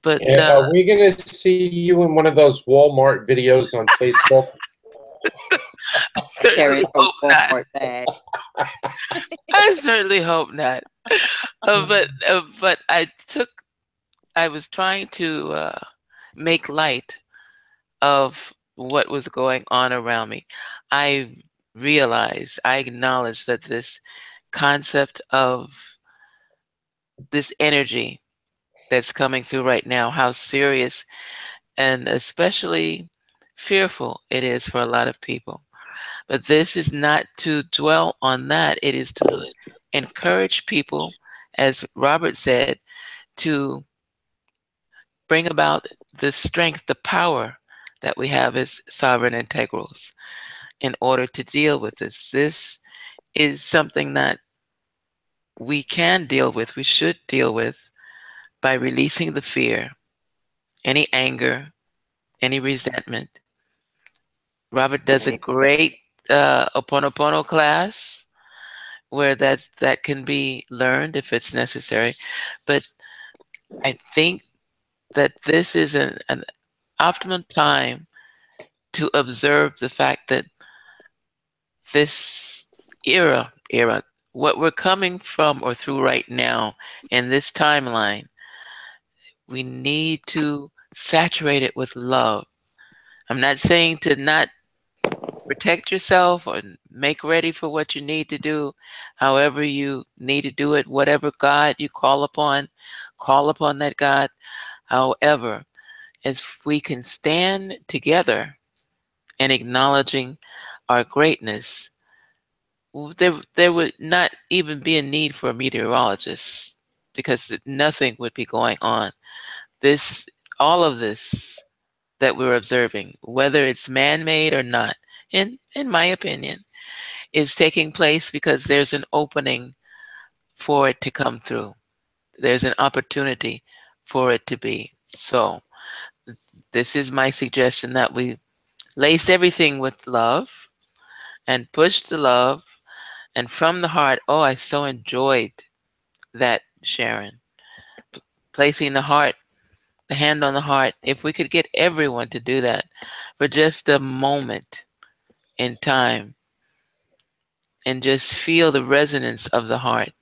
But Are we going to see you in one of those Walmart videos on Facebook? I certainly Carrying her hope not. Walmart bag. I certainly hope not. But I was trying to make light of what was going on around me. I I acknowledged that this concept of this energy that's coming through right now, how serious and especially fearful it is for a lot of people. But this is not to dwell on that. It is to encourage people, as Robert said, to bring about the strength, the power that we have as sovereign integrals in order to deal with this. This is something that we can deal with, we should deal with by releasing the fear, any anger, any resentment. Robert does a great Oponopono class where that can be learned if it's necessary. But I think that this is an optimum time to observe the fact that this era, what we're coming from or through right now in this timeline, we need to saturate it with love. I'm not saying to not protect yourself or make ready for what you need to do, however you need to do it, whatever God you call upon that God. However, if we can stand together in acknowledging our greatness, there would not even be a need for a meteorologist because nothing would be going on. This, all of this that we're observing, whether it's man-made or not, in my opinion, is taking place because there's an opening for it to come through. There's an opportunity for it to be. So this is my suggestion that we lace everything with love and push the love and from the heart. Oh, I so enjoyed that, Sharon. Placing the hand on the heart. If we could get everyone to do that for just a moment in time and just feel the resonance of the heart,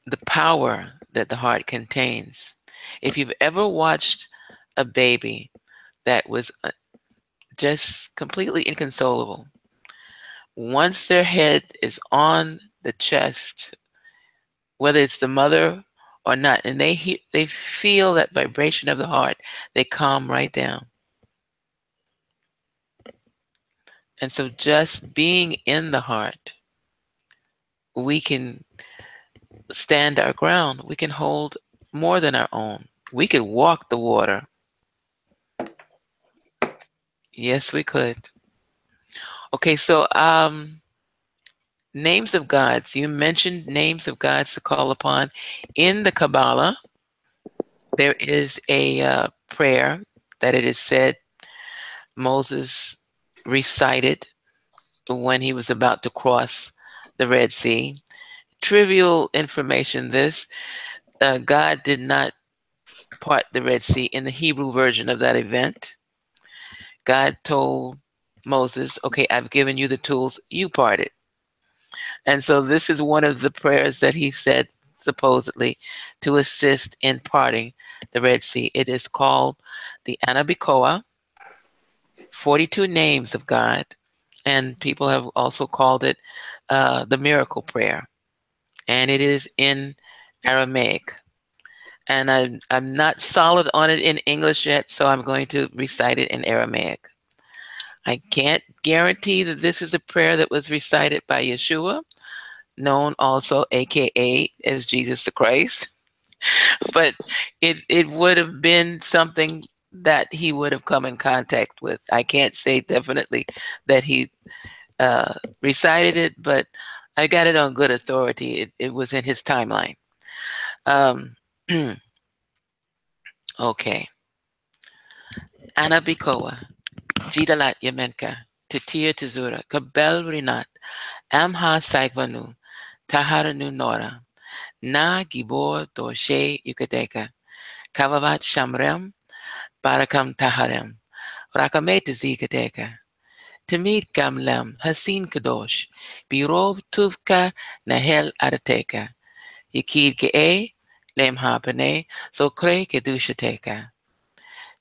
the power that the heart contains. If you've ever watched a baby that was just completely inconsolable, once their head is on the chest, whether it's the mother or not, and they feel that vibration of the heart, they calm right down. And so just being in the heart, we can stand our ground. We can hold more than our own. We could walk the water. Yes, we could. Okay, so names of gods. You mentioned names of gods to call upon. In the Kabbalah, there is a prayer that it is said Moses recited when he was about to cross the Red Sea. Trivial information this God did not part the Red Sea in the Hebrew version of that event. God told Moses, okay, I've given you the tools, you part it. And so this is one of the prayers that he said supposedly to assist in parting the Red Sea. It is called the Anabikoa, 42 names of God, and people have also called it the miracle prayer. And it is in Aramaic. And I'm not solid on it in English yet, so I'm going to recite it in Aramaic. I can't guarantee that this is a prayer that was recited by Yeshua, known also AKA as Jesus the Christ, but it would have been something that he would have come in contact with. I can't say definitely that he recited it, but I got it on good authority. It was in his timeline. Um, okay. Anabikoa, Jidalat Yemenka, Titia Tizura, Kabel Rinat, Amha Saigvanu, Taharanu Nora, Na Gibor Dorshe Yukadeka, Kavavat Shamrem, Barakam Taharem, Rakamet Zikadeka, Tamid Gamlem, Hasin Kadosh, Birov Tuvka Nahel Adateka, Yakid Ge'e, Lem Hapane, Sokre Kedushateka,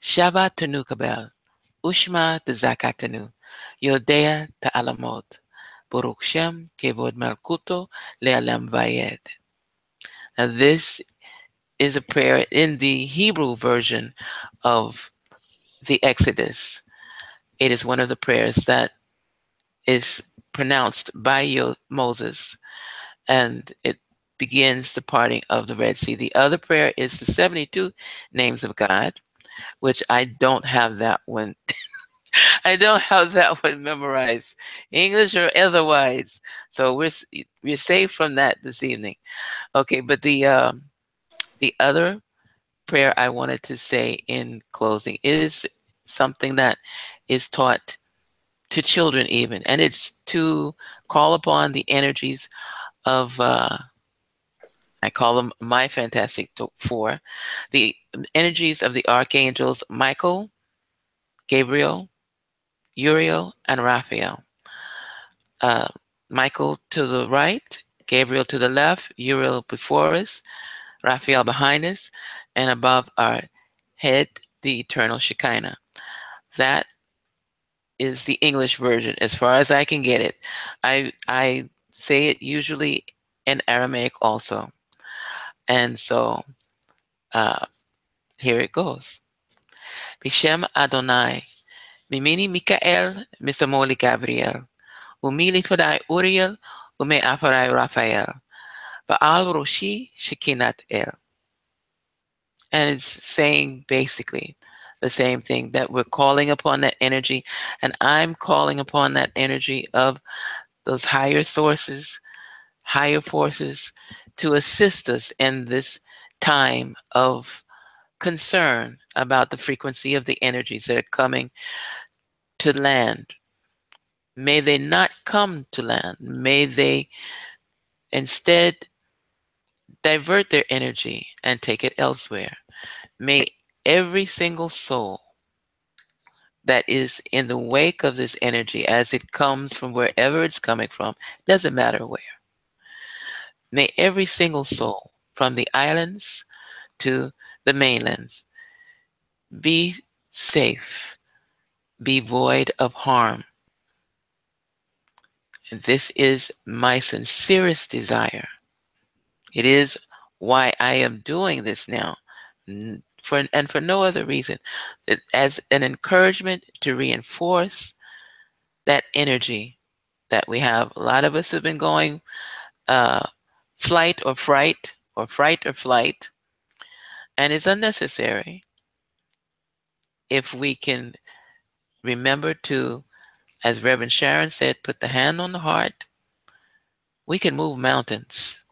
Shabbat Tanukabel, Ushma Tazakatanu, Yodea Ta'alamot, Baruch Shem, Kevod Malkuto, Le'alam Vayed. Now this is a prayer in the Hebrew version of the Exodus. It is one of the prayers that is pronounced by Moses, and it begins the parting of the Red Sea. The other prayer is the 72 names of God, which I don't have that one. I don't have that one memorized, English or otherwise. So we're safe from that this evening. Okay, but the other prayer I wanted to say in closing is something that is taught to children even, and it's to call upon the energies of I call them my fantastic four, the energies of the archangels Michael, Gabriel, Uriel, and Raphael. Uh, Michael to the right, Gabriel to the left, Uriel before us, Raphael behind us, and above our head, the eternal Shekinah. That is the English version as far as I can get it. I say it usually in Aramaic also. And so uh, here it goes. Bishem Adonai, Mimini Mikael, Misamoli Gabriel, Umili Fadai Uriel, Ume Afarai Raphael, Baal Roshi Shekinat El. And it's saying basically the same thing, that we're calling upon that energy, and I'm calling upon that energy of those higher sources, higher forces to assist us in this time of concern about the frequency of the energies that are coming to land. May they not come to land. May they instead divert their energy and take it elsewhere. May every single soul that is in the wake of this energy as it comes from wherever it's coming from, doesn't matter where. May every single soul from the islands to the mainlands be safe, be void of harm. And this is my sincerest desire. It is why I am doing this now, for no other reason, that as an encouragement to reinforce that energy that we have. A lot of us have been going uh, flight or fright, or fright or flight, and it's unnecessary if we can remember to As Reverend Sharon said, put the hand on the heart. We can move mountains.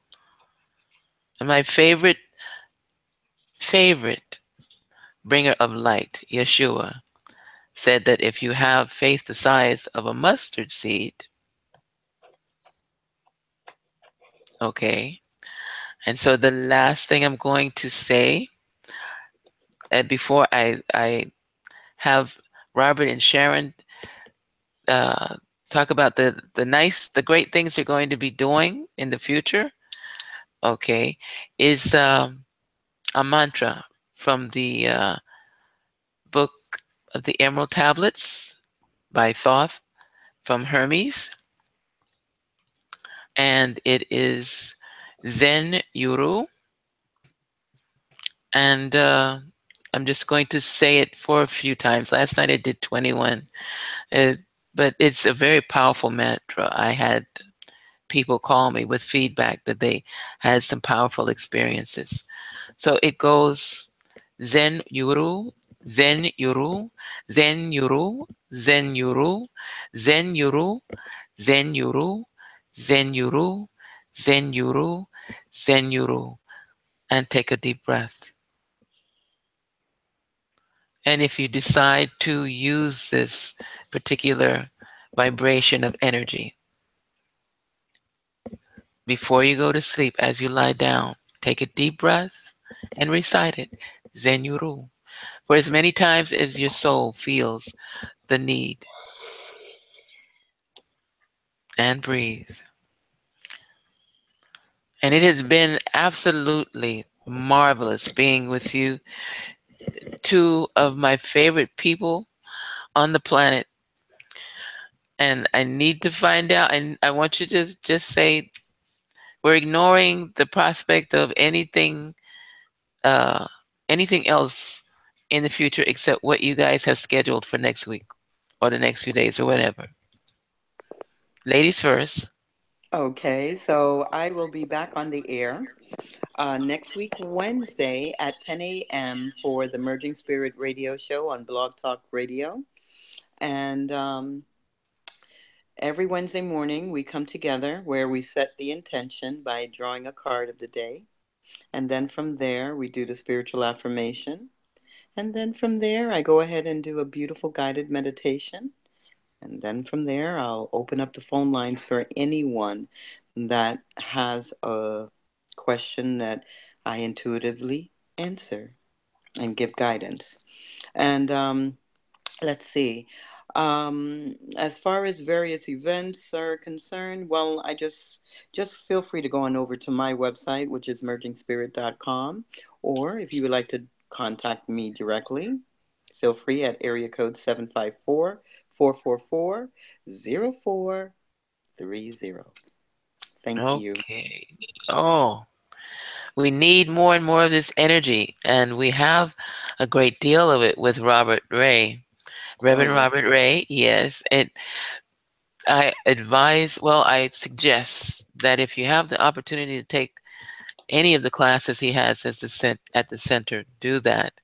And my favorite bringer of light, Yeshua, said that if you have faith the size of a mustard seed, okay. And so the last thing I'm going to say, before I have Robert and Sharon uh, talk about the great things they're going to be doing in the future, okay, is a mantra from the book of the Emerald Tablets by Thoth from Hermes, and it is Zen Yuru, and I'm just going to say it for a few times. Last night I did 21, uh, but it's a very powerful mantra. I had people call me with feedback that they had some powerful experiences. So it goes Zen Yuru, Zen Yuru, Zen Yuru, Zen Yuru, Zen Yuru, Zen Yuru, Zen Yuru, Zen Yuru, Zen Yuru, and take a deep breath. And if you decide to use this particular vibration of energy before you go to sleep, as you lie down, take a deep breath and recite it, Zen Yuru, for as many times as your soul feels the need. And breathe. And it has been absolutely marvelous being with you, two of my favorite people on the planet. And I need to find out, and I want you to just say, we're ignoring the prospect of uh, anything else in the future except what you guys have scheduled for next week or the next few days or whatever. Ladies first. Okay, so I will be back on the air next week, Wednesday at 10 a.m. for the Merging Spirit Radio Show on Blog Talk Radio. And every Wednesday morning, we come together where we set the intention by drawing a card of the day. And then from there, we do the spiritual affirmation. And then from there, I go ahead and do a beautiful guided meditation. And then from there, I'll open up the phone lines for anyone that has a question that I intuitively answer and give guidance. And let's see. As far as various events are concerned, well, I just feel free to go on over to my website, which is mergingspirit.com, or if you would like to contact me directly, feel free at area code 754-444-0430. Thank you. Okay. Oh, we need more and more of this energy, and we have a great deal of it with Robert Ray. Reverend Oh, Robert Ray, yes. And I suggest that if you have the opportunity to take any of the classes he has at the center, do that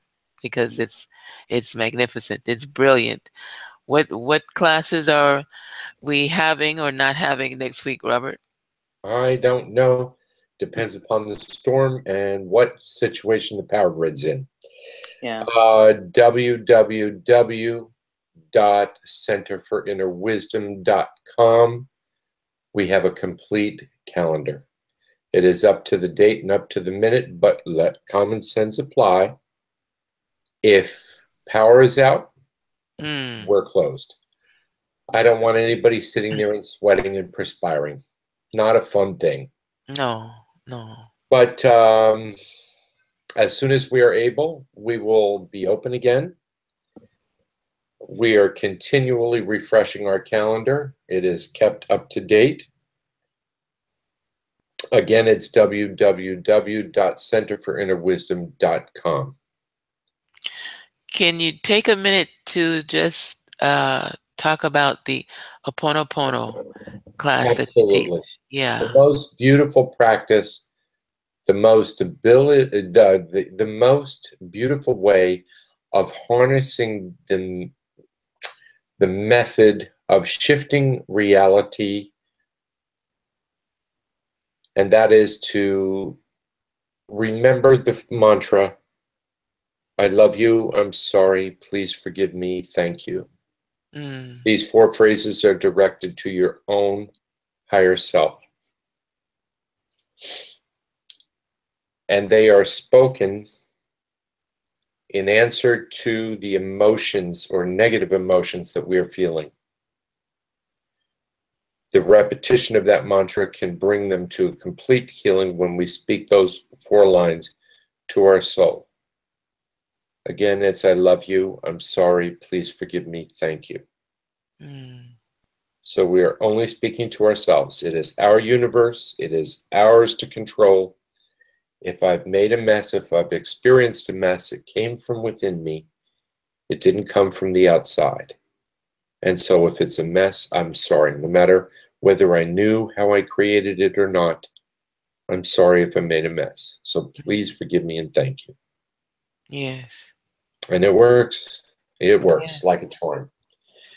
because it's magnificent. It's brilliant. What classes are we having or not having next week, Robert? I don't know. Depends upon the storm and what situation the power grid's in. yeah. www.centerforinnerwisdom.com. We have a complete calendar. It is up to the date and up to the minute, but let common sense apply. If power is out, we're closed. I don't want anybody sitting there and sweating and perspiring. Not a fun thing. No, no. But as soon as we are able, we will be open again. We are continually refreshing our calendar. It is kept up to date. Again, it's www.centerforinnerwisdom.com. Can you take a minute to just talk about the Ho'oponopono class that you teach? Absolutely. Yeah. The most beautiful practice, the most beautiful way of harnessing the method of shifting reality, and that is to remember the mantra, I love you, I'm sorry, please forgive me, thank you. These 4 phrases are directed to your own higher self. And they are spoken in answer to the emotions or negative emotions that we are feeling. The repetition of that mantra can bring them to complete healing when we speak those 4 lines to our soul. Again, it's I love you, I'm sorry, please forgive me, thank you. So we are only speaking to ourselves. It is our universe. It is ours to control. If I've made a mess, if I've experienced a mess, it came from within me. It didn't come from the outside. And so if it's a mess, I'm sorry. No matter whether I knew how I created it or not, I'm sorry if I made a mess. So please forgive me and thank you. Yes. And it works. It works like a charm.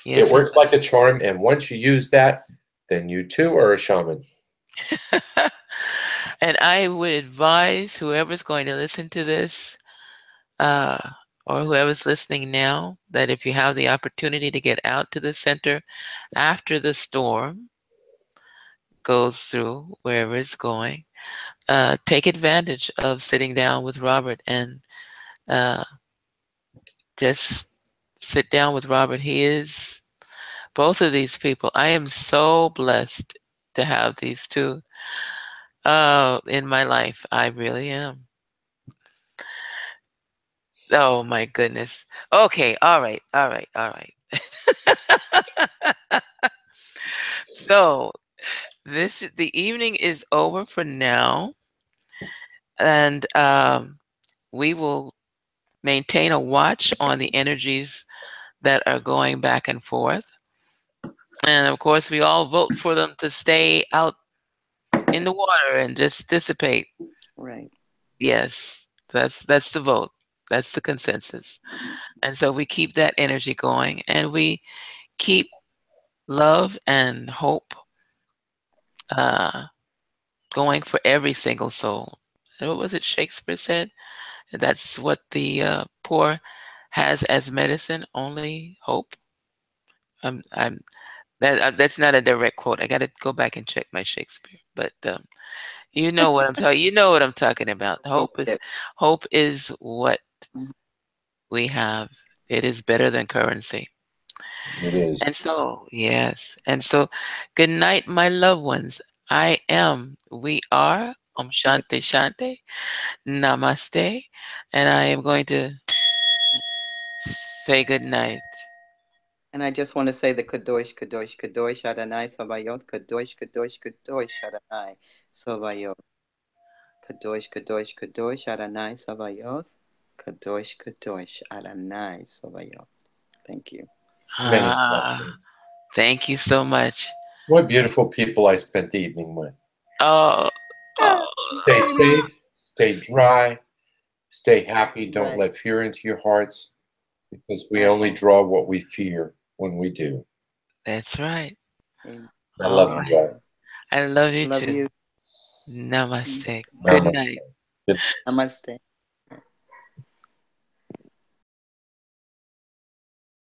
Yes, it works like a charm. And once you use that, then you too are a shaman. And I would advise whoever's going to listen to this, or whoever's listening now, that if you have the opportunity to get out to the center after the storm goes through, wherever it's going, take advantage of sitting down with Robert and just sit down with Robert. He is both of these people. I am so blessed to have these two in my life. I really am. Oh my goodness. Okay, all right, all right, all right. So the evening is over for now, and we will maintain a watch on the energies that are going back and forth. And of course, we all vote for them to stay out in the water and just dissipate. Right. Yes, that's the vote. That's the consensus. And so we keep that energy going, and we keep love and hope going for every single soul. And what was it Shakespeare said? That's what the poor has as medicine, only hope. I'm that's not a direct quote. I got to go back and check my Shakespeare, but you know what I'm talking. You know what I'm talking about. Hope is what Mhm. we have. It is better than currency. It is. And so, yes. And so, good night, my loved ones. We are Shanti Shanti, Namaste, and I am going to say good night. And I just want to say the Kadosh, Kadosh, Kadosh, Adonai, Sabayot, Kadosh, Kadosh, Kadosh, Adonai, Sabayot. Kadosh, Kadosh, Kadosh, Adonai, Sabayot. Kadosh, Kadosh, Adonai, Sabayot. Thank you. Many Ah, blessings. thank you so much. What beautiful people I spent the evening with. Oh, oh, Stay safe, stay dry, stay happy. Don't Right. let fear into your hearts because we At only all. draw what we fear when we do. that's right. Amen. I All love you, right. brother. I love you Love too. you. Namaste. Good Namaste. night. Good Namaste.